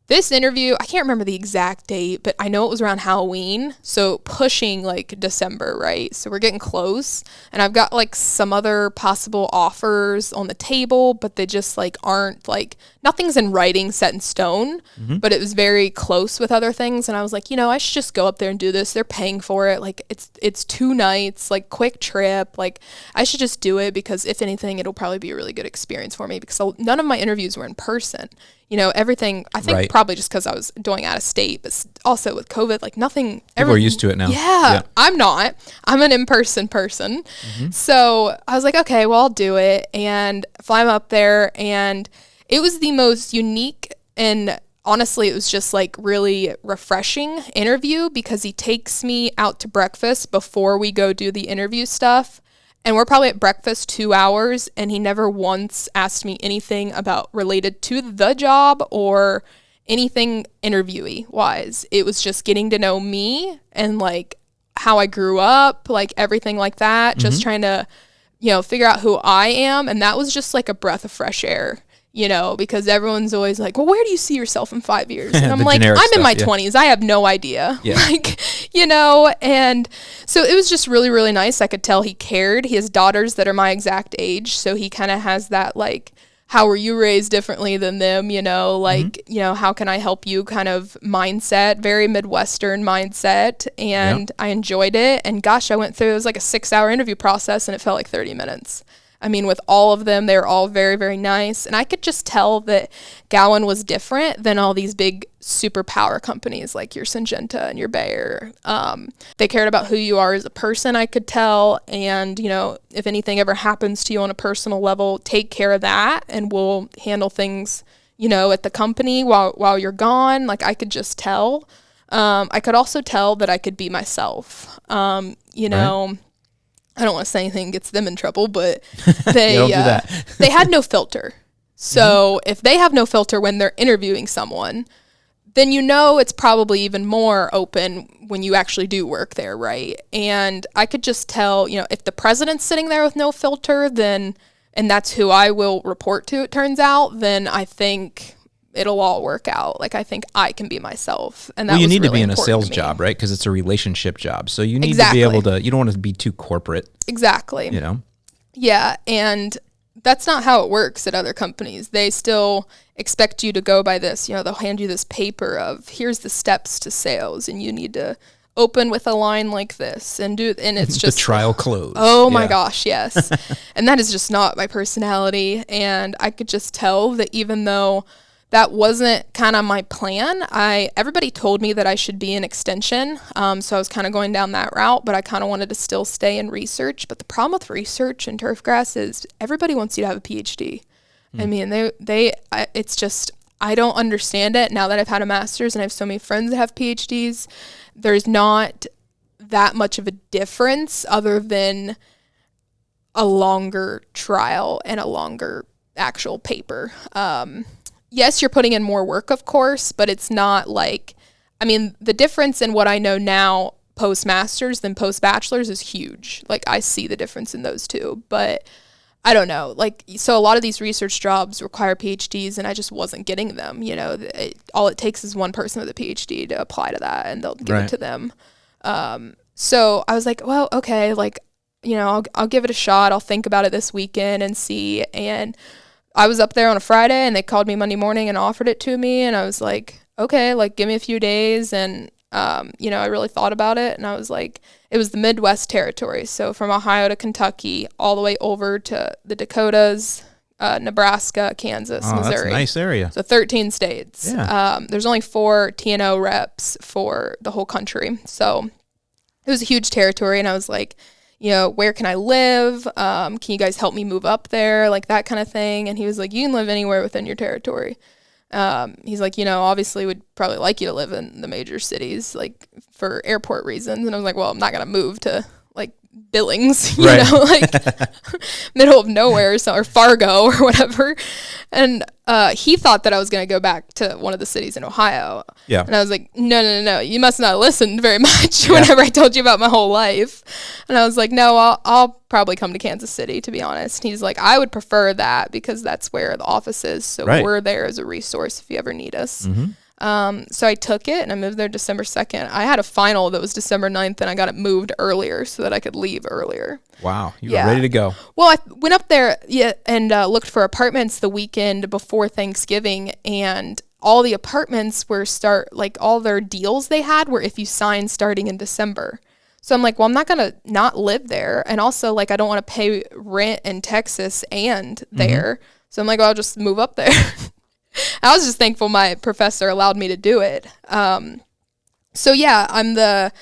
This interview, I can't remember the exact date, but I know it was around Halloween. So pushing like December, right? So we're getting close. And I've got like some other possible offers on the table, but they just like aren't like, nothing's in writing set in stone, but it was very close with other things. And I was like, I should just go up there and do this. They're paying for it. Like it's 2 nights, like quick trip. Like I should just do it because if anything, it'll probably be a really good experience for me because none of my interviews were in person. Everything, I think probably just because I was doing out of state, but also with COVID, like nothing. People are used to it now. Yeah, I'm not. I'm an in-person person. So I was like, okay, well, I'll do it and fly up there. And it was the most unique and honestly, it was just like really refreshing interview because he takes me out to breakfast before we go do the interview stuff. And we're probably at breakfast 2 hours, and he never once asked me anything about related to the job or anything interviewee wise. It was just getting to know me and like how I grew up, like everything like that, just trying to, figure out who I am. And that was just like a breath of fresh air. Because everyone's always like, well, where do you see yourself in 5 years? And I'm like, I'm in my 20s. I have no idea. Yeah. And so it was just really, really nice. I could tell he cared. He has daughters that are my exact age. So he kind of has that, like, how were you raised differently than them? How can I help you kind of mindset, very Midwestern mindset. And I enjoyed it. And gosh, it was like a 6-hour interview process and it felt like 30 minutes. I mean, with all of them, they were all very, very nice. And I could just tell that Gowan was different than all these big superpower companies like your Syngenta and your Bayer. They cared about who you are as a person, I could tell. And, if anything ever happens to you on a personal level, take care of that and we'll handle things, at the company while you're gone. Like I could just tell. I could also tell that I could be myself, Right. I don't want to say anything gets them in trouble, but they Don't do that. they had no filter. So if they have no filter when they're interviewing someone, then it's probably even more open when you actually do work there, right? And I could just tell, if the president's sitting there with no filter, and that's who I will report to, it turns out, then I think it'll all work out. Like I think I can be myself, and that you need really to be in a important sales to me. job, right? Because it's a relationship job, so you need to be able to. You don't want to be too corporate. Exactly. Yeah, and that's not how it works at other companies. They still expect you to go by this. They'll hand you this paper of here's the steps to sales, and you need to open with a line like this and it's just the trial close. Oh my gosh, yes. And that is just not my personality. And I could just tell that even though that wasn't kind of my plan. Everybody told me that I should be in extension, so I was kind of going down that route, but I kind of wanted to still stay in research. But the problem with research and turfgrass is everybody wants you to have a PhD. I mean, it's just, I don't understand it now that I've had a master's and I have so many friends that have PhDs. There's not that much of a difference other than a longer trial and a longer actual paper. Yes, you're putting in more work, of course, but it's not like, the difference in what I know now post-master's than post-bachelor's is huge. Like, I see the difference in those two, but I don't know. Like, so a lot of these research jobs require PhDs, and I just wasn't getting them. All it takes is one person with a PhD to apply to that, and they'll give it to them. So I was like, well, okay, like, I'll give it a shot. I'll think about it this weekend and see. And I was up there on a Friday and they called me Monday morning and offered it to me. And I was like, okay, like give me a few days. And, I really thought about it. And I was like, it was the Midwest territory. So from Ohio to Kentucky, all the way over to the Dakotas, Nebraska, Kansas, Missouri. That's a nice area. So 13 states. Yeah. There's only 4 TNO reps for the whole country. So it was a huge territory. And I was like, where can I live? Can you guys help me move up there? Like that kind of thing. And he was like, you can live anywhere within your territory. He's like, obviously we'd probably like you to live in the major cities, like for airport reasons. And I was like, well, I'm not going to move to like Billings, like middle of nowhere or Fargo or whatever. And he thought that I was going to go back to one of the cities in Ohio. Yeah. And I was like, no, you must not have listened very much whenever I told you about my whole life. And I was like, no, I'll probably come to Kansas City, to be honest. He's like, I would prefer that because that's where the office is. So we're there as a resource if you ever need us. So I took it and I moved there December 2nd. I had a final that was December 9th and I got it moved earlier so that I could leave earlier. Wow. You were ready to go. Well, I went up there and looked for apartments the weekend before Thanksgiving, and all the apartments were all their deals they had were if you sign starting in December. So I'm like, well, I'm not going to not live there. And also, like, I don't want to pay rent in Texas and there. So I'm like, well, I'll just move up there. I was just thankful my professor allowed me to do it. So yeah, I'm the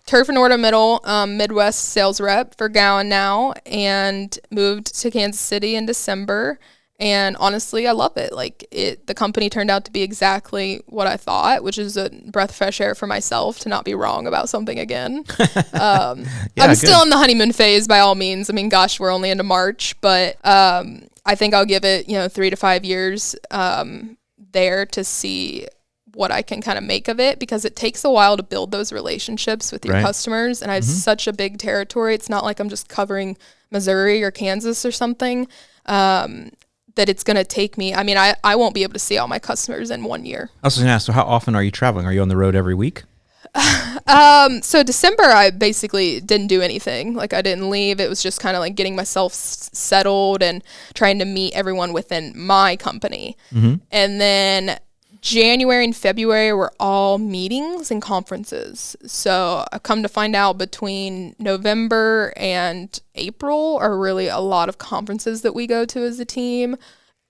turf and ornamental Midwest sales rep for Gowan now, and moved to Kansas City in December. And honestly, I love it. The company turned out to be exactly what I thought, which is a breath of fresh air for myself to not be wrong about something again. I'm still in the honeymoon phase by all means. I mean, gosh, we're only into March, but I think I'll give it, 3 to 5 years there to see what I can kind of make of it, because it takes a while to build those relationships with your customers. And I have such a big territory. It's not like I'm just covering Missouri or Kansas or something. That it's going to take me. I mean, I won't be able to see all my customers in 1 year. I was going to ask, so how often are you traveling? Are you on the road every week? So December, I basically didn't do anything. I didn't leave. It was just kind of like getting myself settled and trying to meet everyone within my company. And then January and February were all meetings and conferences. So I've come to find out between November and April are really a lot of conferences that we go to as a team,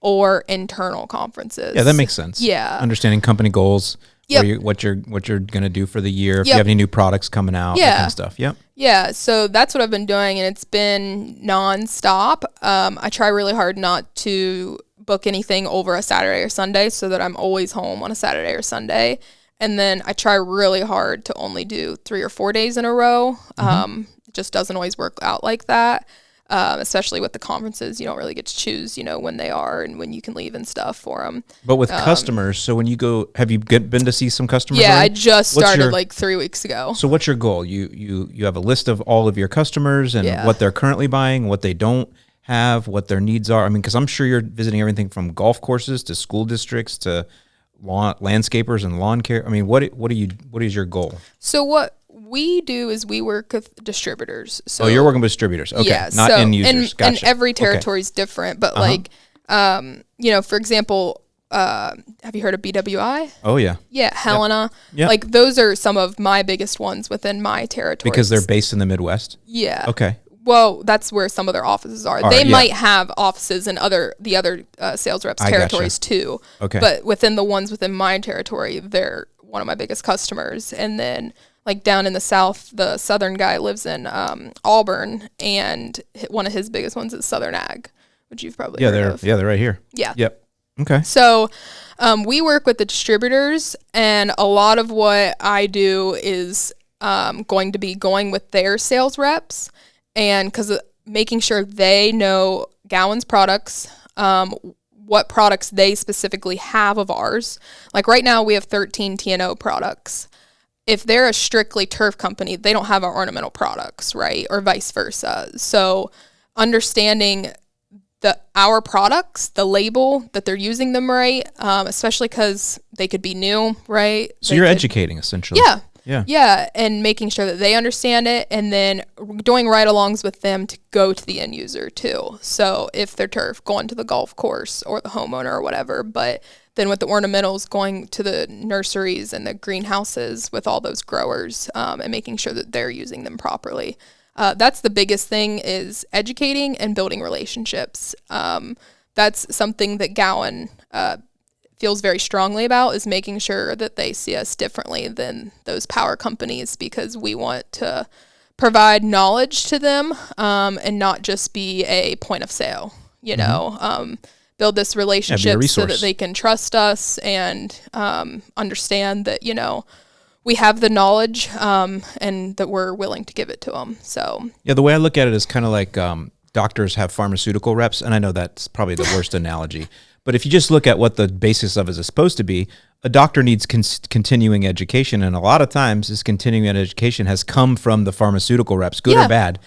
or internal conferences. Yeah, that makes sense. Yeah. Understanding company goals, what you're going to do for the year, if you have any new products coming out, that kind of stuff. Yep. Yeah, so that's what I've been doing, and it's been nonstop. I try really hard not to book anything over a Saturday or Sunday so that I'm always home on a Saturday or Sunday. And then I try really hard to only do 3 or 4 days in a row. It just doesn't always work out like that. Especially with the conferences, you don't really get to choose, when they are and when you can leave and stuff for them. But with customers, so when you go, have you been to see some customers? Yeah, already? I just started 3 weeks ago. So what's your goal? You have a list of all of your customers and what they're currently buying, what they don't have, what their needs are. I mean, because I'm sure you're visiting everything from golf courses to school districts to landscapers and lawn care. I mean, what is your goal? So what we do is we work with distributors. So you're working with distributors. Okay. Yeah, not end users. Gotcha. And every territory is different, but for example, have you heard of BWI? Oh yeah. Yeah, Helena. Yep. Those are some of my biggest ones within my territory. Because they're based in the Midwest? Yeah. Okay. Well, that's where some of their offices are. They might have offices in the other sales reps' territories too. Okay. But within the ones within my territory, they're one of my biggest customers. And then down in the South, the Southern guy lives in Auburn, and one of his biggest ones is Southern Ag, which you've probably heard of. Yeah, they're right here. Yeah. Yep. Okay. So we work with the distributors, and a lot of what I do is going to be going with their sales reps, and because making sure they know Gowan's products, what products they specifically have of ours. Right now we have 13 T&O products. If they're a strictly turf company, they don't have our ornamental products, right? Or vice versa. So understanding our products, the label, that they're using them right, especially because they could be new, right? So you're educating essentially. Yeah. Yeah, and making sure that they understand it, and then doing ride-alongs with them to go to the end user too. So if they're turf, going to the golf course or the homeowner or whatever, but then with the ornamentals, going to the nurseries and the greenhouses with all those growers, and making sure that they're using them properly. That's the biggest thing, is educating and building relationships. That's something that Gowan feels very strongly about, is making sure that they see us differently than those power companies, because we want to provide knowledge to them, and not just be a point of sale, build this relationship so that they can trust us and understand that, we have the knowledge, and that we're willing to give it to them. So yeah, the way I look at it is kind of like doctors have pharmaceutical reps, and I know that's probably the worst analogy. But if you just look at what the basis of it is supposed to be, a doctor needs continuing education, and a lot of times this continuing education has come from the pharmaceutical reps, good or bad.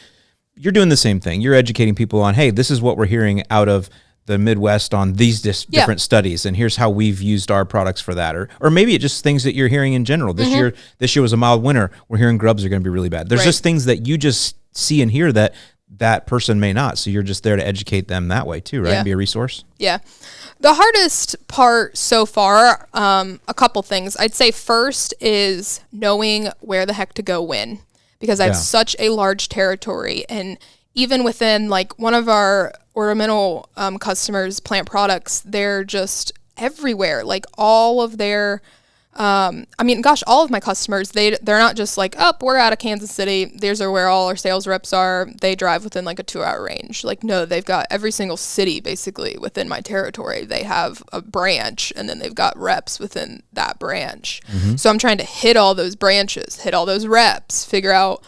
You're doing the same thing. You're educating people on, hey, this is what we're hearing out of the Midwest on these different studies, and here's how we've used our products for that, or maybe it just things that you're hearing in general. This year was a mild winter. We're hearing grubs are going to be really bad. There's just things that you just see and hear that person may not. So you're just there to educate them that way too, right? And be a resource. Yeah. The hardest part so far, a couple things. I'd say first is knowing where the heck to go when, because I have such a large territory, and even within like one of our ornamental customers, Plant Products, they're just everywhere. Like all of their, all of my customers, they're not just like, oh, we're out of Kansas City, these are where all our sales reps are. They drive within like a 2-hour range. Like, no, they've got every single city basically within my territory. They have a branch, and then they've got reps within that branch. So I'm trying to hit all those branches, hit all those reps, figure out,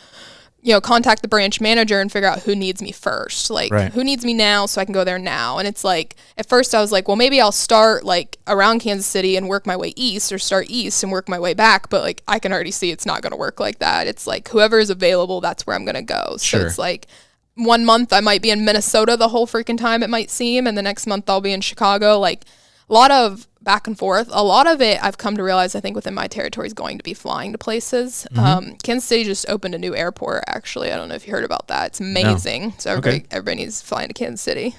contact the branch manager and figure out who needs me first. Like, who needs me now so I can go there now? And it's like, at first I was like, well, maybe I'll start like around Kansas City and work my way east, or start east and work my way back. But like, I can already see it's not going to work like that. It's like, whoever is available, that's where I'm going to go. So it's like, 1 month I might be in Minnesota the whole freaking time, it might seem. And the next month I'll be in Chicago. Like, a lot of back and forth. A lot of it I've come to realize, I think, within my territory is going to be flying to places. Kansas City just opened a new airport, actually. I don't know if you heard about that. It's amazing. No. So everybody needs to fly into Kansas City.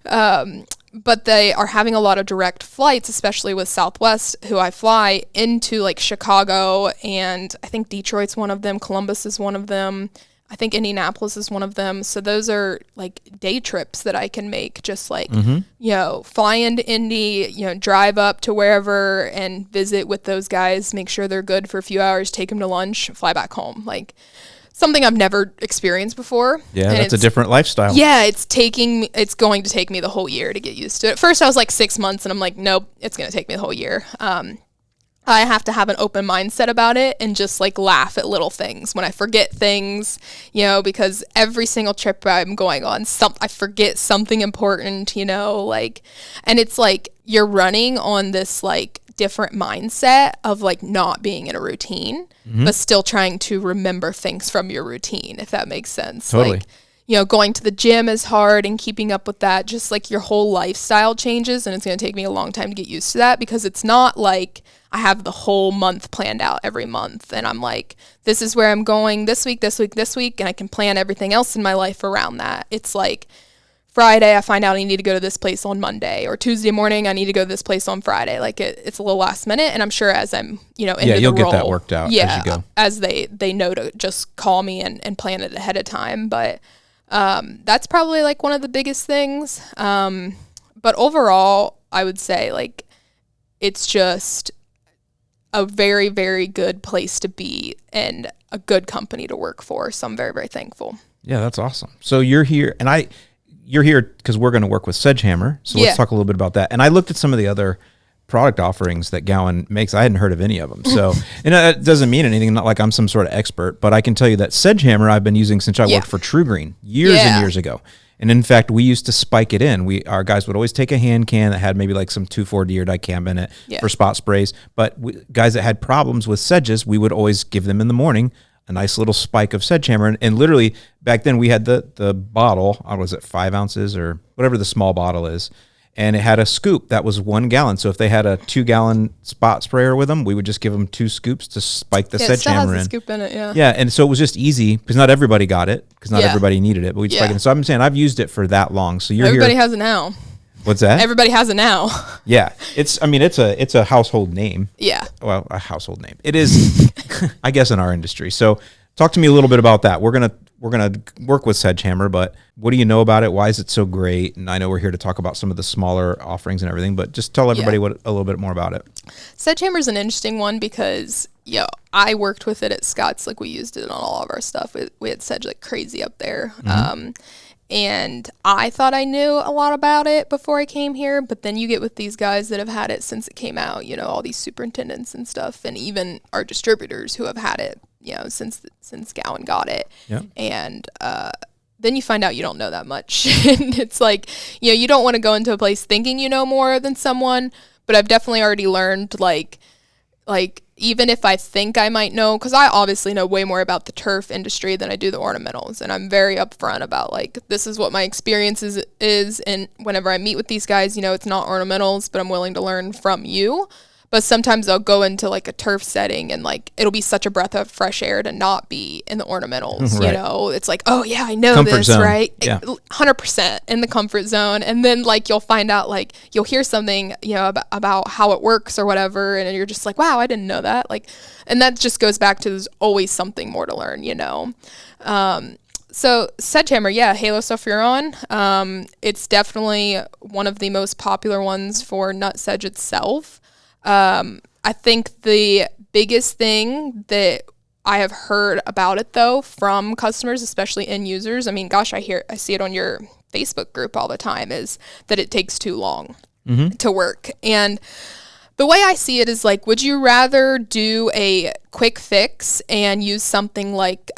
But they are having a lot of direct flights, especially with Southwest, who I fly into, like Chicago, and I think Detroit's one of them. Columbus is one of them. I think Indianapolis is one of them. So those are like day trips that I can make, just like, fly into Indy, drive up to wherever and visit with those guys, make sure they're good for a few hours, take them to lunch, fly back home. Like, something I've never experienced before. Yeah, and that's a different lifestyle. Yeah, it's going to take me the whole year to get used to it. At first I was like 6 months, and I'm like, nope, it's going to take me the whole year. I have to have an open mindset about it and just like laugh at little things when I forget things, because every single trip I'm going on, I forget something important, and it's like you're running on this like different mindset of like not being in a routine, but still trying to remember things from your routine, if that makes sense. Totally. Like, going to the gym is hard, and keeping up with that, just like your whole lifestyle changes, and it's going to take me a long time to get used to that, because it's not like I have the whole month planned out every month, and I'm like, this is where I'm going this week, and I can plan everything else in my life around that. It's like Friday, I find out I need to go to this place on Monday, or Tuesday morning, I need to go to this place on Friday. Like, it's a little last minute, and I'm sure as I'm, into you'll the role, get that worked out as you go. As they know to just call me and plan it ahead of time. But that's probably like one of the biggest things. But overall, I would say like it's just a very, very good place to be and a good company to work for. So I'm very, very thankful. Yeah, that's awesome. So you're here, and you're here because we're going to work with Sedgehammer. So let's talk a little bit about that. And I looked at some of the other product offerings that Gowan makes. I hadn't heard of any of them. So, and it doesn't mean anything, not like I'm some sort of expert, but I can tell you that Sedgehammer I've been using since I worked for True Green years and years ago. And in fact, we used to spike it in. Our guys would always take a hand can that had maybe like some 2,4-D or dicamba in it for spot sprays. But guys that had problems with sedges, we would always give them in the morning a nice little spike of Sedgehammer. And literally back then we had the bottle, was it 5 ounces or whatever the small bottle is. And it had a scoop that was 1 gallon. So if they had a 2-gallon spot sprayer with them, we would just give them 2 scoops to spike the Sedgehammer in. A scoop in it, Yeah, and so it was just easy because not everybody got it, because not everybody needed it. But we spike it in. So I'm saying I've used it for that long. So everybody has it now. What's that? Everybody has it now. Yeah, it's a household name. Yeah. Well, a household name. It is, I guess, in our industry. So talk to me a little bit about that. We're gonna work with Sedgehammer, but what do you know about it? Why is it so great? And I know we're here to talk about some of the smaller offerings and everything, but just tell everybody a little bit more about it. Sedgehammer is an interesting one because I worked with it at Scott's. Like, we used it on all of our stuff. We had sedge like crazy up there. And I thought I knew a lot about it before I came here, but then you get with these guys that have had it since it came out, all these superintendents and stuff, and even our distributors who have had it, since Gowan got it. Yeah. And then you find out you don't know that much. And it's like, you don't want to go into a place thinking you know more than someone, but I've definitely already learned like even if I think I might know, because I obviously know way more about the turf industry than I do the ornamentals. And I'm very upfront about, like, this is what my experience is. And whenever I meet with these guys, you know, it's not ornamentals, but I'm willing to learn from you. But sometimes I'll go into like a turf setting and like it'll be such a breath of fresh air to not be in the ornamentals. Right. You know, it's like, oh yeah, I know comfort this, zone. Right? Yeah. 100% in the comfort zone. And then like you'll find out, like you'll hear something, you know, about how it works or whatever, and you're just like, wow, I didn't know that. Like, and that just goes back to there's always something more to learn, you know. So Sedgehammer, yeah, Halo Sulfuron. It's definitely one of the most popular ones for nut sedge itself. I think the biggest thing that I have heard about it though from customers, especially end users, I mean, gosh, I see it on your Facebook group all the time, is that it takes too long to work. And the way I see it is like, would you rather do a quick fix and use something like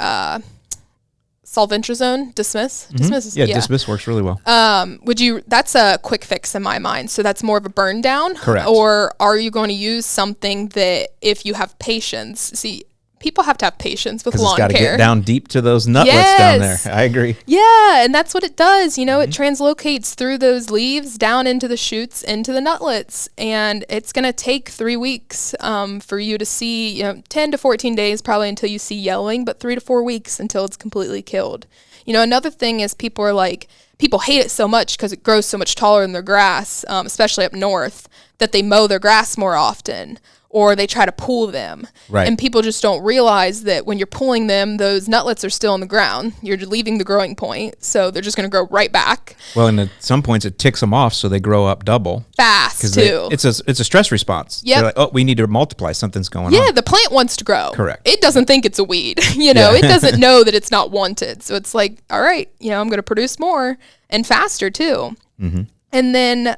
Solventrazone, Dismiss? Dismiss, yeah, Dismiss works really well. That's a quick fix in my mind. So that's more of a burn down. Correct. Or are you going to use something that if you have patience, see, people have to have patience with lawn care. It's got to get down deep to those nutlets down there. I agree. Yeah, and that's what it does. You know, it translocates through those leaves down into the shoots, into the nutlets. And it's going to take 3 weeks for you to see, you know, 10 to 14 days probably until you see yellowing, but 3 to 4 weeks until it's completely killed. You know, another thing is people hate it so much because it grows so much taller than their grass, especially up north, that they mow their grass more often. Or they try to pull them. Right. And people just don't realize that when you're pulling them, those nutlets are still in the ground. You're leaving the growing point, so they're just going to grow right back. Well, and at some points it ticks them off, so they grow up double. Fast, too. It's a stress response. Yeah. They're like, oh, we need to multiply. Something's going on. Yeah, the plant wants to grow. Correct. It doesn't think it's a weed. You know, it doesn't know that it's not wanted. So it's like, all right, you know, I'm going to produce more and faster, too. Mm-hmm. And then,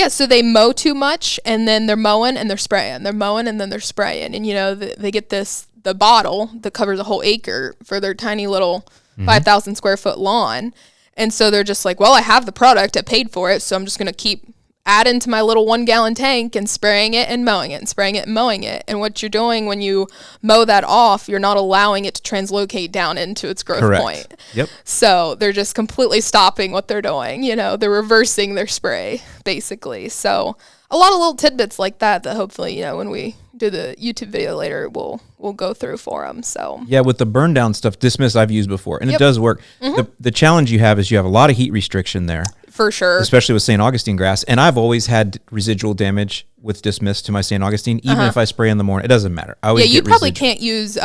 so they mow too much, and then they're mowing and they're spraying. They're mowing and then they're spraying. And, you know, they get the bottle that covers a whole acre for their tiny little 5,000 square foot lawn. And so they're just like, well, I have the product. I paid for it, so I'm just going to keep adding to my little 1 gallon tank and spraying it and mowing it and spraying it and mowing it. And what you're doing when you mow that off, you're not allowing it to translocate down into its growth point. Yep. So they're just completely stopping what they're doing. You know, they're reversing their spray, basically. So a lot of little tidbits like that hopefully, you know, when we do the YouTube video later, we'll go through for them. So yeah, with the burn down stuff, Dismiss I've used before, and it does work. The challenge you have is you have a lot of heat restriction there. For sure. Especially with St. Augustine grass. And I've always had residual damage with Dismiss to my St. Augustine, even if I spray in the morning. It doesn't matter. I always you probably can't use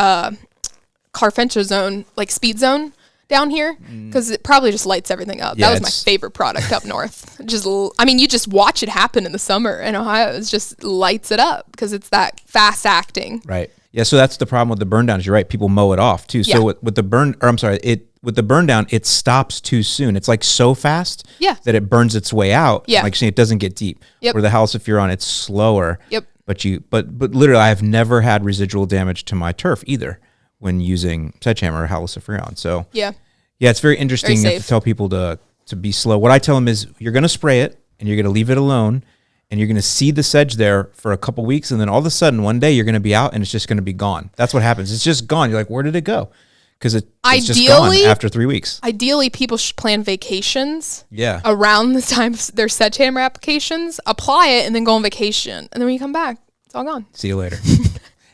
Carfentrazone, like Speed Zone down here, because it probably just lights everything up. Yeah, that was my favorite product up north. You just watch it happen in the summer in Ohio. It just lights it up because it's that fast acting. Right. Yeah, so that's the problem with the burn down is you're right. People mow it off too. So with the with the burn down, it stops too soon. It's like so fast that it burns its way out. Yeah. Like saying it doesn't get deep. Yep. Where the Halosulfuron, it's slower. Yep. But literally I have never had residual damage to my turf either when using Sedgehammer or Halosulfuron. So yeah, it's very interesting to tell people to be slow. What I tell them is you're going to spray it and you're going to leave it alone and you're going to see the sedge there for a couple weeks, and then all of a sudden one day you're going to be out and it's just going to be gone. That's what happens. It's just gone. You're like, where did it go? Because it's just gone after 3 weeks. Ideally, people should plan vacations around the time of their Sedgehammer applications, apply it, and then go on vacation. And then when you come back, it's all gone. See you later.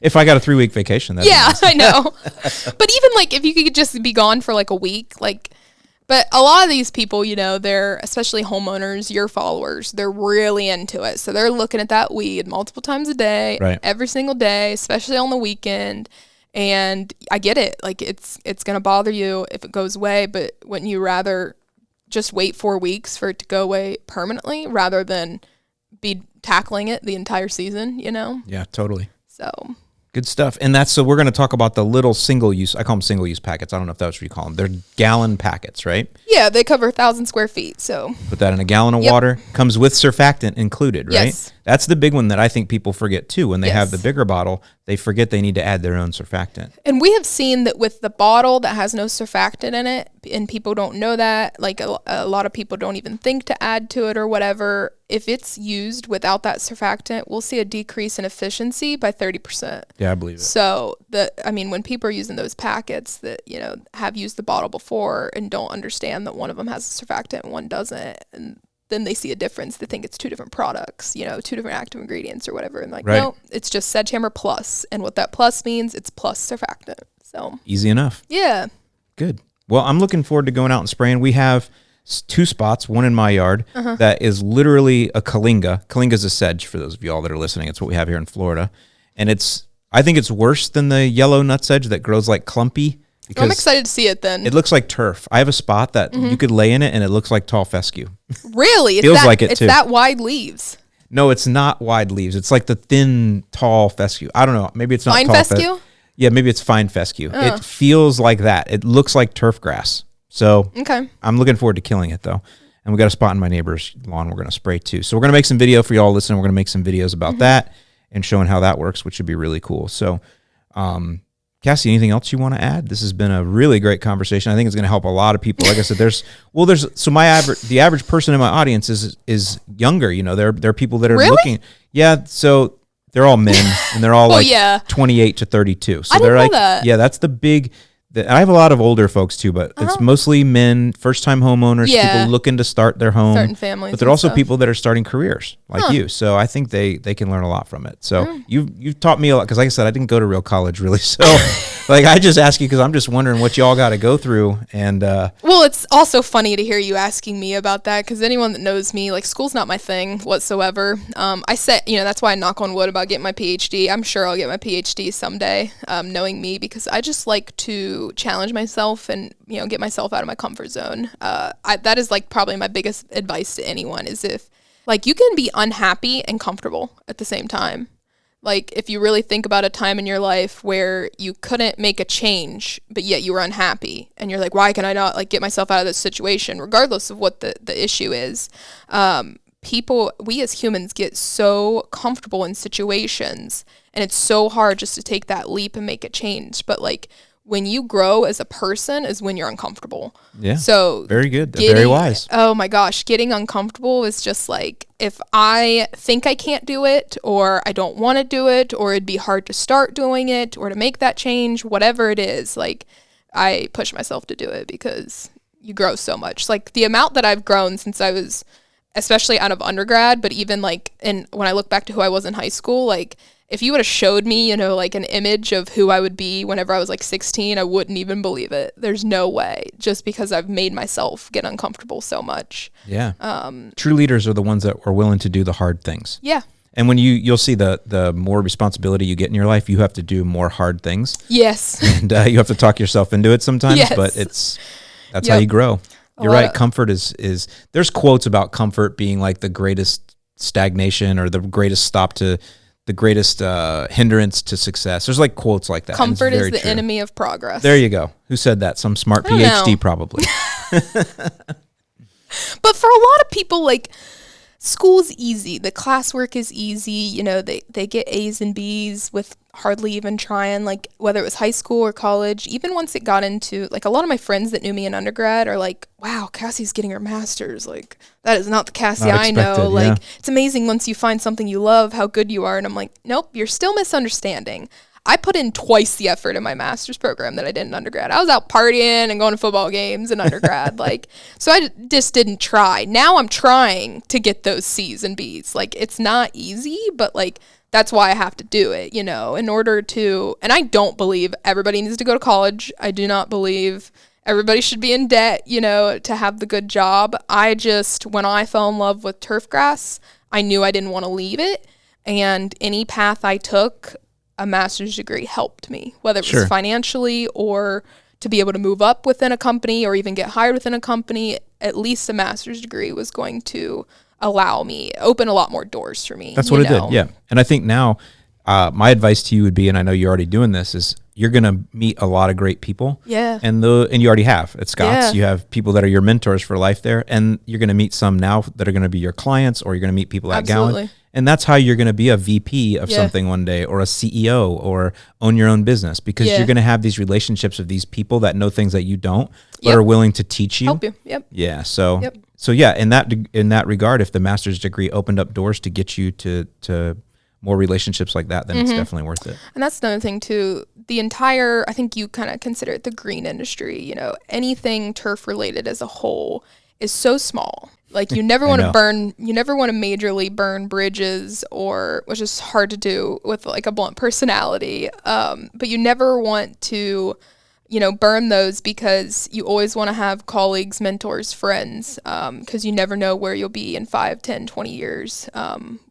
If I got a 3-week vacation, that'd be nice. I know. But even like if you could just be gone for like a week, but a lot of these people, you know, they're, especially homeowners, your followers, they're really into it. So they're looking at that weed multiple times a day, every single day, especially on the weekend. And I get it. Like it's going to bother you if it goes away, but wouldn't you rather just wait 4 weeks for it to go away permanently rather than be tackling it the entire season, you know? Yeah, totally. So good stuff. And so we're going to talk about the little single-use, I call them single-use packets. I don't know if that's what you call them. They're gallon packets, right? Yeah, they cover 1,000 square feet. So put that in a gallon of water. Comes with surfactant included, right? Yes. That's the big one that I think people forget too. When they have the Yes. bigger bottle, they forget they need to add their own surfactant. And we have seen that with the bottle that has no surfactant in it, and people don't know that, like a lot of people don't even think to add to it or whatever. If it's used without that surfactant, we'll see a decrease in efficiency by 30%. Yeah, I believe it. So when people are using those packets that, have used the bottle before and don't understand that one of them has a surfactant and one doesn't, and then they see a difference. They think it's two different products, two different active ingredients or whatever. And no, it's just Sledgehammer Plus. And what that plus means, it's plus surfactant. So easy enough. Yeah. Good. Well, I'm looking forward to going out and spraying. We have 2 spots, one in my yard that is literally a Kalinga. Kalinga is a sedge for those of you all that are listening. It's what we have here in Florida. And I think it's worse than the yellow nut sedge that grows like clumpy. Because I'm excited to see it then. It looks like turf. I have a spot that you could lay in it and it looks like tall fescue. Really? Feels like it too. It's that wide leaves. No, it's not wide leaves. It's like the thin, tall fescue. I don't know. Maybe it's not fine tall fescue. Yeah, maybe it's fine fescue. It feels like that. It looks like turf grass. So okay. I'm looking forward to killing it though. And we got a spot in my neighbor's lawn we're going to spray too. So we're going to make some video for y'all listening. We're going to make some videos about that and showing how that works, which would be really cool. So, Cassie, anything else you want to add? This has been a really great conversation. I think it's going to help a lot of people. Like I said, the average person in my audience is younger. There are people that are looking. Yeah, so they're all men and they're all 28 to 32. So they're like, yeah, that's the big. I have a lot of older folks too, but it's mostly men, first-time homeowners, people looking to start their home. Starting families. But they're also people that are starting careers like you. So I think they can learn a lot from it. So you've taught me a lot because, like I said, I didn't go to real college really. So I just ask you because I'm just wondering what y'all got to go through. And well, it's also funny to hear you asking me about that because anyone that knows me, like school's not my thing whatsoever. I said, that's why I knock on wood about getting my PhD. I'm sure I'll get my PhD someday, knowing me, because I just like to challenge myself and get myself out of my comfort zone. That is like probably my biggest advice to anyone is if you can be unhappy and comfortable at the same time. Like if you really think about a time in your life where you couldn't make a change but yet you were unhappy and you're like, why can I not get myself out of this situation regardless of what the issue is. We as humans get so comfortable in situations and it's so hard just to take that leap and make a change. But when you grow as a person is when you're uncomfortable. Yeah. So very good. Very wise. Oh my gosh. Getting uncomfortable is just if I think I can't do it or I don't want to do it or it'd be hard to start doing it or to make that change, whatever it is, I push myself to do it because you grow so much. The amount that I've grown since I was, especially out of undergrad, but even when I look back to who I was in high school, if you would have showed me, an image of who I would be whenever I was 16, I wouldn't even believe it. There's no way, just because I've made myself get uncomfortable so much. Yeah. True leaders are the ones that are willing to do the hard things. Yeah. And when you'll see the more responsibility you get in your life, you have to do more hard things. Yes. And you have to talk yourself into it sometimes, but that's how you grow. You're right. Comfort is there's quotes about comfort being the greatest stagnation or the greatest the greatest hindrance to success. There's quotes like that. Comfort is the enemy of progress. There you go. Who said that? Some smart PhD probably. But for a lot of people, school's easy. The classwork is easy. They get A's and B's with hardly even trying, whether it was high school or college. Even once it got into, a lot of my friends that knew me in undergrad are wow, Cassie's getting her master's. That is not the Cassie I know. It's amazing once you find something you love, how good you are. And I'm nope, you're still misunderstanding. I put in twice the effort in my master's program that I did in undergrad. I was out partying and going to football games in undergrad. So I just didn't try. Now I'm trying to get those C's and B's. It's not easy, but that's why I have to do it, in order to, and I don't believe everybody needs to go to college. I do not believe everybody should be in debt, to have the good job. When I fell in love with turf grass, I knew I didn't want to leave it. And any path I took, a master's degree helped me, whether it was financially or to be able to move up within a company or even get hired within a company. At least a master's degree was going to open a lot more doors for me. That's what it did. Yeah. And I think now my advice to you would be, and I know you're already doing this, is you're going to meet a lot of great people. Yeah. And you already have at Scott's. You have people that are your mentors for life there. And you're going to meet some now that are going to be your clients, or you're going to meet people at Gowan. And that's how you're going to be a VP of Yeah. something one day, or a CEO, or own your own business, because Yeah. you're going to have these relationships with these people that know things that you don't, but Yep. are willing to teach you. Help you. Yep. Yeah. So, Yep. so yeah, in that regard, if the master's degree opened up doors to get you to more relationships like that, then it's definitely worth it. And that's another thing too. I think you kind of consider it the green industry. You know, anything turf related as a whole is so small. Like you never want to majorly burn bridges, which is hard to do with like a blunt personality. But you never want to, burn those, because you always want to have colleagues, mentors, friends, because you never know where you'll be in 5, 10, 20 years,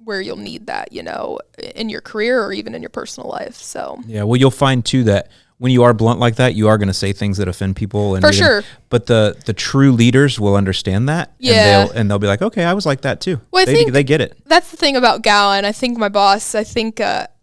where you'll need that, in your career or even in your personal life. So yeah, well, you'll find too that when you are blunt like that, you are going to say things that offend people. And for sure. But the true leaders will understand that. Yeah. And they'll be like, okay, I was like that too. Well, I think they get it. that's the thing about Gowan. I think my boss,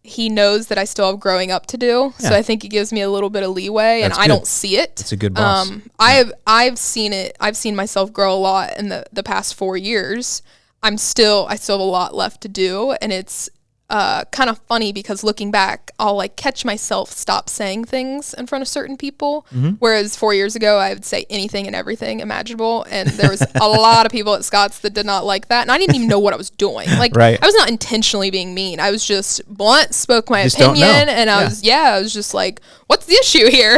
he knows that I still have growing up to do. Yeah. So I think he gives me a little bit of leeway, That's and I good. don't see it. It's a good boss. I've seen it. I've seen myself grow a lot in the past 4 years. I still have a lot left to do, and it's kind of funny because looking back, I'll like catch myself stop saying things in front of certain people. Whereas 4 years ago, I would say anything and everything imaginable. And there was a lot of people at Scott's that did not like that. And I didn't even know what I was doing. Like, Right. I was not intentionally being mean. I was just blunt, spoke my Just don't know. opinion. And I was just like, what's the issue here?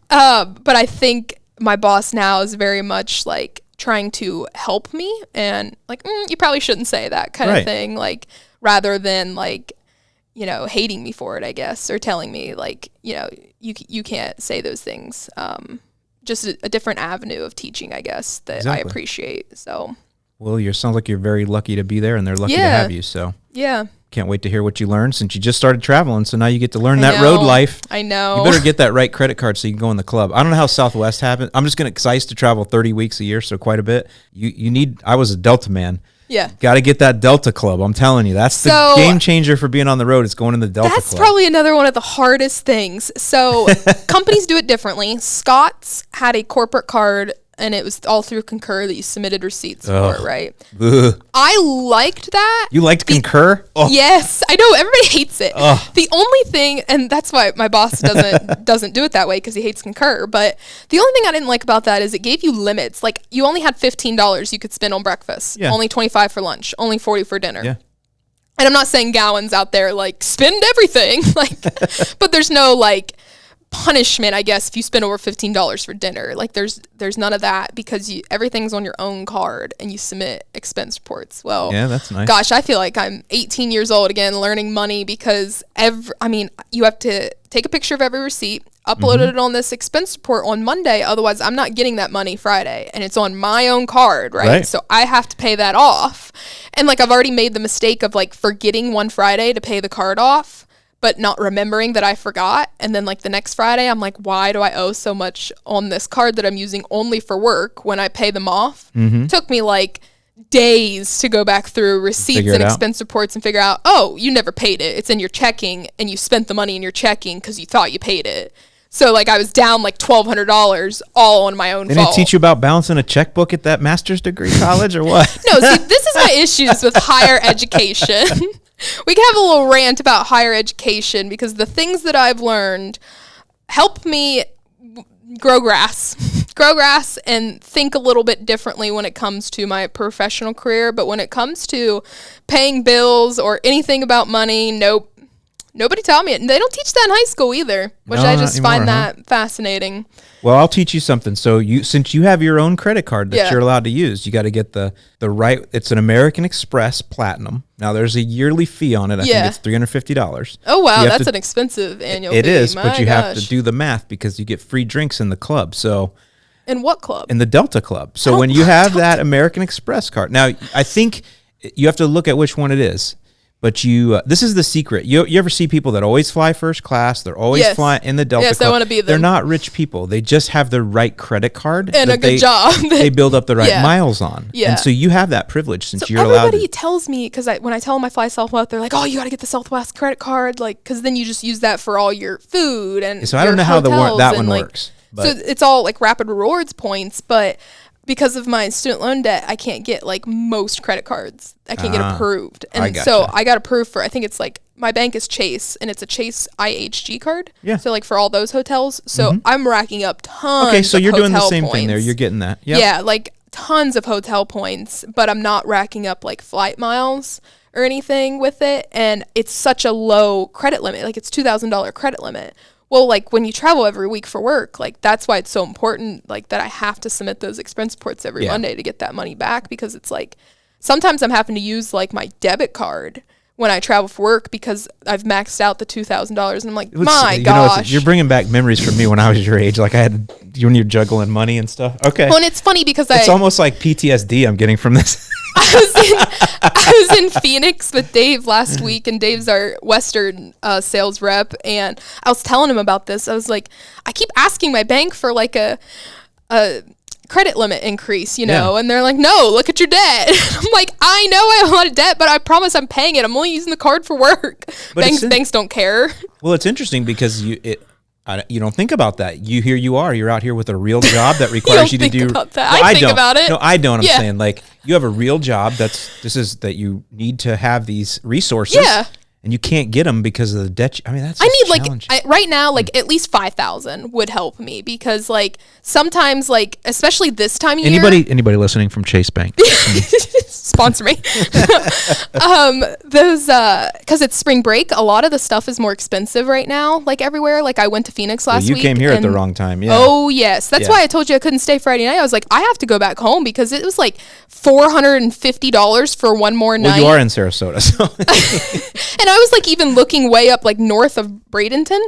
But I think my boss now is very much like trying to help me and like, you probably shouldn't say that kind Right. of thing. Like, rather than like, hating me for it, I guess, or telling me like, you can't say those things. Just a different avenue of teaching, I guess, that I Exactly. appreciate. So, Well, sounds like you're very lucky to be there, and they're lucky to Yeah. have you. So yeah, can't wait to hear what you learned, since you just started traveling. So now you get to learn I that road know. life. I know. You better get that right credit card so you can go in the club. I don't know how Southwest happened. I'm just because I used to travel 30 weeks a year, so quite a bit. I was a Delta man. Yeah. Got to get that Delta Club. I'm telling you, that's the So- game changer for being on the road. It's going in the Delta That's Club. probably another one of the hardest things. So companies do it differently. Scott's had a corporate card, and it was all through Concur that you submitted receipts Ugh. for, right? Ugh. I liked that. You liked Concur? Oh, Yes, I know everybody hates it. Ugh. The only thing, and that's why my boss doesn't do it that way, because he hates Concur. But the only thing I didn't like about that is it gave you limits. Like you only had $15 you could spend on breakfast, Yeah. only $25 for lunch, only $40 for dinner. yeah. And I'm not saying Gowan's out there like spend everything, like, but there's no like punishment, I guess, if you spend over $15 for dinner. Like there's none of that, because everything's on your own card and you submit expense reports. Well, Yeah, that's nice. gosh, I feel like I'm 18 years old again, learning money, because you have to take a picture of every receipt, upload it on this expense report on Monday. Otherwise, I'm not getting that money Friday, and it's on my own card, right? Right. So I have to pay that off. And like, I've already made the mistake of like forgetting one Friday to pay the card off, but not remembering that I forgot. And then like the next Friday, I'm like, why do I owe so much on this card that I'm using only for work when I pay them off? Took me like days to go back through receipts Figure it and out. expense reports and figure out, oh, you never paid it. It's in your checking, and you spent the money in your checking because you thought you paid it. So like I was down like $1,200 all on my own They fault. didn't teach you about balancing a checkbook at that master's degree college or what? No, see, this is my issues with higher education. We can have a little rant about higher education, because the things that I've learned help me grow grass and think a little bit differently when it comes to my professional career. But when it comes to paying bills or anything about money, nope. Nobody taught me it. And they don't teach that in high school either, which No, I not just anymore, find huh? that fascinating. Well, I'll teach you something. So since you have your own credit card that Yeah. you're allowed to use, you got to get the right. It's an American Express Platinum. Now there's a yearly fee on it. I Yeah. think it's $350. Oh, wow. You have That's to- an expensive annual It fee. is, but My you have to gosh. do the math, because you get free drinks in the club. So In what club? in the Delta Club. So Oh, when you have that American Express card, now I think you have to look at which one it is. But this is the secret. You ever see people that always fly first class? They're always Yes. flying in the Delta Yes, I Club. wanna be They're them. not rich people. They just have the right credit card And that a good job. They build up the right Yeah. miles on. Yeah. And so you have that privilege since So you're allowed everybody to. tells me, because when I tell them I fly Southwest, they're like, "Oh, you got to get the Southwest credit card, like, because then you just use that for all your food and." So I don't your know how hotels that and, one like, works. So But it's all like rapid rewards points, but because of my student loan debt, I can't get like most credit cards. I can't get approved. And so I got approved for, I think it's like, my bank is Chase, and it's a Chase IHG card. Yeah. So like for all those hotels. So I'm racking up tons Okay, so of you're doing the hotel same points. thing there. You're getting that. Yep. Yeah, like tons of hotel points, but I'm not racking up like flight miles or anything with it. And it's such a low credit limit. Like it's $2,000 credit limit. Well, like when you travel every week for work, like that's why it's so important, like that I have to submit those expense reports every Monday to get that money back, because it's like sometimes I'm having to use like my debit card when I travel for work because I've maxed out the $2,000, and I'm like, my gosh. You're bringing back memories for me when I was your age. Like I had when you're juggling money and stuff. Okay. Well, and it's funny because it's almost like PTSD I'm getting from this. I was in Phoenix with Dave last week, and Dave's our Western sales rep, and I was telling him about this. I was like, I keep asking my bank for like a credit limit increase, you know, and they're like, no, look at your debt. I'm like, I know I have a lot of debt, but I promise I'm paying it. I'm only using the card for work. Banks don't care. Well, it's interesting because you don't think about that. You're out here with a real job that requires you to do. About that. Well, I think about it. No, I don't. I'm saying like you have a real job that you need to have these resources. Yeah. And you can't get them because of the debt. I mean, that's. I need right now, like at least 5,000 would help me, because like sometimes, like especially this time of year. Anybody listening from Chase Bank, sponsor me. Those because it's spring break, a lot of the stuff is more expensive right now. Like everywhere. Like I went to Phoenix last week. You came here at the wrong time. Yeah. Oh yes, that's why I told you I couldn't stay Friday night. I was like, I have to go back home because it was like $450 for one more night. Well, you are in Sarasota, so. And I was like even looking way up like north of Bradenton.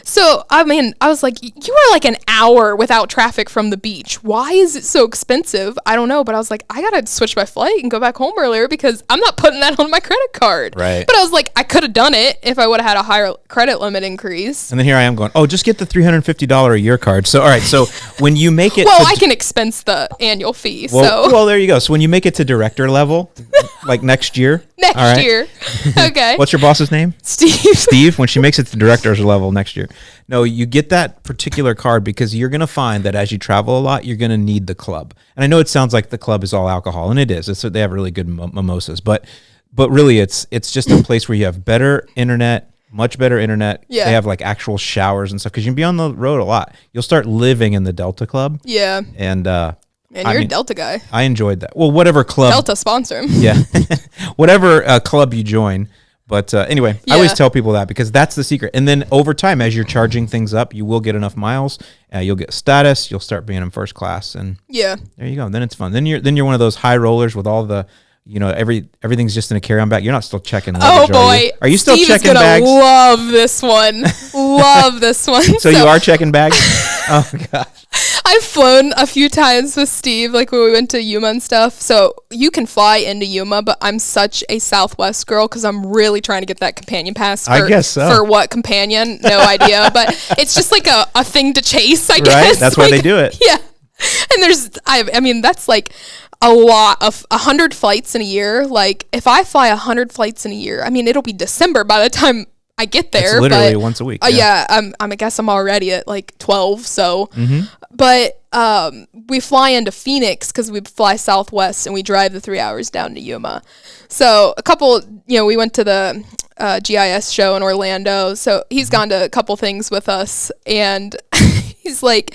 So I mean, I was like, you are like an hour without traffic from the beach. Why is it so expensive? I don't know, but I was like, I gotta switch my flight and go back home earlier because I'm not putting that on my credit card. Right. But I was like, I could have done it if I would have had a higher credit limit increase. And then here I am going, oh, just get the $350 a year card. So all right, so when you make it, well, I can expense the annual fee. Well, there you go. So when you make it to director level, like next year. Next year. Okay. What's your boss's name? Steve. When she makes it to director's level next year. No, you get that particular card because you're going to find that as you travel a lot, you're going to need the club. And I know it sounds like the club is all alcohol, and it is. They have really good mimosas, but really it's just a place where you have better internet, much better internet. Yeah. They have like actual showers and stuff because you can be on the road a lot. You'll start living in the Delta Club. Yeah. And you're a Delta guy. I enjoyed that. Well, whatever club. Delta sponsor him. Yeah. Whatever club you join. But anyway, I always tell people that because that's the secret. And then over time, as you're charging things up, you will get enough miles. You'll get status. You'll start being in first class. And there you go. Then it's fun. Then you're one of those high rollers with all the, everything's just in a carry-on bag. You're not still checking luggage, oh boy, are you still Steve checking is gonna bags? Love this one. Love this one. So you are checking bags? Oh gosh. I've flown a few times with Steve, like when we went to Yuma and stuff. So you can fly into Yuma, but I'm such a Southwest girl because I'm really trying to get that companion pass. I guess so. For what companion? No idea. But it's just like a thing to chase, I guess. Right? That's why they do it. Yeah. And I mean, that's like a lot of 100 flights in a year. Like if I fly 100 flights in a year, I mean, it'll be December by the time I get there. It's literally once a week. I guess I'm already at like 12. So, but we fly into Phoenix because we fly Southwest and we drive the 3 hours down to Yuma. So we went to the GIS show in Orlando. So he's gone to a couple things with us, and he's like,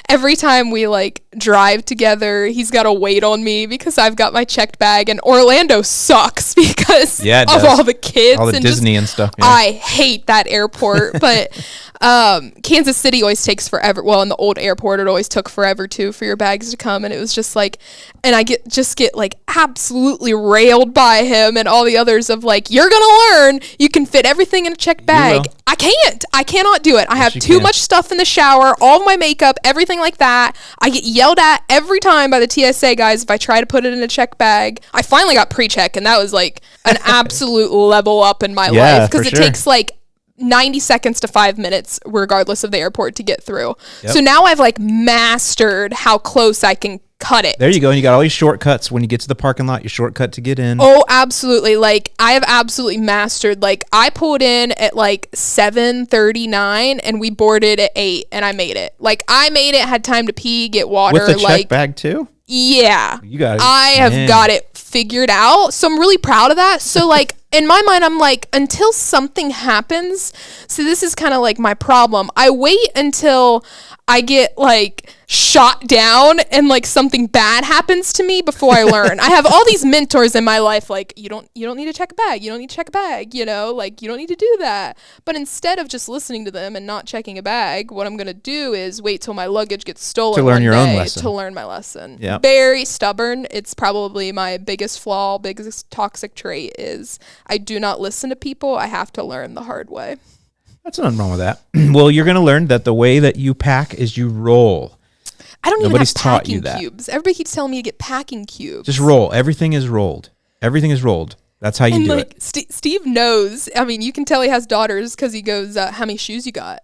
every time we like drive together, he's got to wait on me because I've got my checked bag, and Orlando sucks because of all the kids, all the Disney and stuff. Yeah. I hate that airport, but Kansas City always takes forever. Well, in the old airport, it always took forever too for your bags to come, and it was just like, and I get like absolutely railed by him and all the others of like, you're gonna learn you can fit everything in a checked bag. I cannot do it. I have too much stuff in the shower, all of my makeup, everything like that. I get yelled at every time by the TSA guys if I try to put it in a check bag. I finally got pre-check, and that was like an absolute level up in my life because it takes like 90 seconds to 5 minutes regardless of the airport to get through. Yep. So now I've like mastered how close I can cut it. There you go. And you got all these shortcuts. When you get to the parking lot, you shortcut to get in. Oh, absolutely. Like I have absolutely mastered. Like I pulled in at like 7:39 and we boarded at 8 and I made it. Like I made it, had time to pee, get water. With the check bag too? Yeah. You got it. I have got it figured out. So I'm really proud of that. So like in my mind, I'm like, until something happens. So this is kind of like my problem. I wait until I get like shot down and like something bad happens to me before I learn. I have all these mentors in my life, like you don't need to check a bag. You don't need to check a bag, like you don't need to do that. But instead of just listening to them and not checking a bag, what I'm going to do is wait till my luggage gets stolen to learn your own lesson. To learn my lesson. Yeah. Very stubborn. It's probably my biggest flaw, biggest toxic trait is I do not listen to people. I have to learn the hard way. That's nothing wrong with that. Well, you're going to learn that the way that you pack is you roll. I don't Nobody's even have taught you packing that. cubes. Everybody keeps telling me to get packing cubes. Just roll. Everything is rolled. Everything is rolled. That's how you do like, it. Steve knows. I mean, you can tell he has daughters because he goes, how many shoes you got?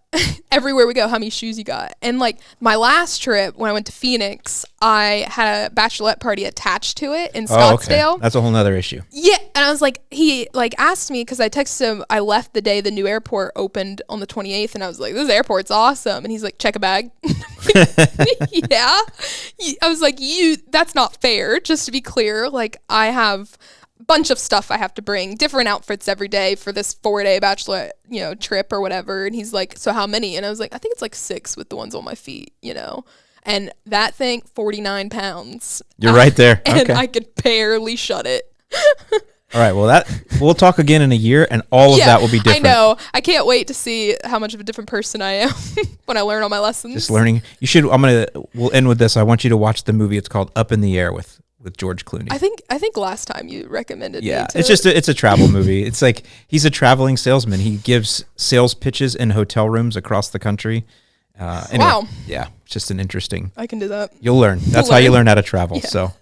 Everywhere we go, how many shoes you got? And like my last trip when I went to Phoenix, I had a bachelorette party attached to it in Scottsdale. Oh, okay. That's a whole nother issue. Yeah. And I was like, he like asked me because I texted him, I left the day the new airport opened on the 28th. And I was like, this airport's awesome. And he's like, check a bag. Yeah. I was like, that's not fair. Just to be clear, like I have bunch of stuff I have to bring, different outfits every day for this 4-day bachelor, trip or whatever. And he's like, so how many? And I was like, I think it's like 6 with the ones on my feet, and that thing, 49 pounds. You're right there. And okay. I could barely shut it. All right. Well, we'll talk again in a year and all of that will be different. I know. I can't wait to see how much of a different person I am when I learn all my lessons. Just learning. We'll end with this. I want you to watch the movie. It's called Up in the Air with George Clooney. I think last time you recommended me to it's a travel movie. It's like he's a traveling salesman. He gives sales pitches in hotel rooms across the country. Anyway, wow. Yeah, it's just an interesting. I can do that. You'll learn. That's how you learn how to travel. Yeah. So,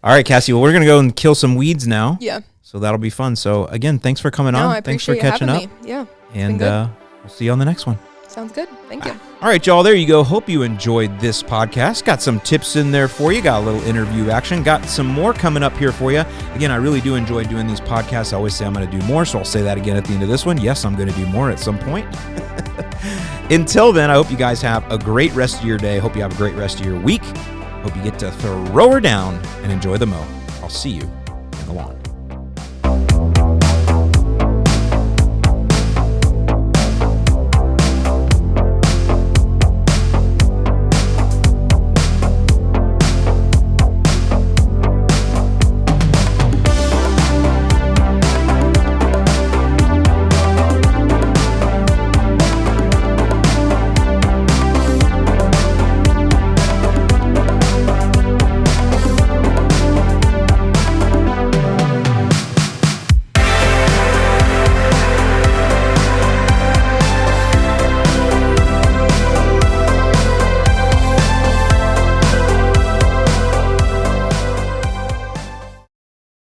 all right, Cassie. Well, we're gonna go and kill some weeds now. Yeah. So that'll be fun. So again, thanks for coming on. Thanks for catching up. Yeah. And we'll see you on the next one. Sounds good. Thank you. All right, y'all, there you go. Hope you enjoyed this podcast. Got some tips in there for you. Got a little interview action. Got some more coming up here for you. Again, I really do enjoy doing these podcasts. I always say I'm going to do more, so I'll say that again at the end of this one. Yes, I'm going to do more at some point. Until then, I hope you guys have a great rest of your day. Hope you have a great rest of your week. Hope you get to throw her down and enjoy the mow. I'll see you in the lawn.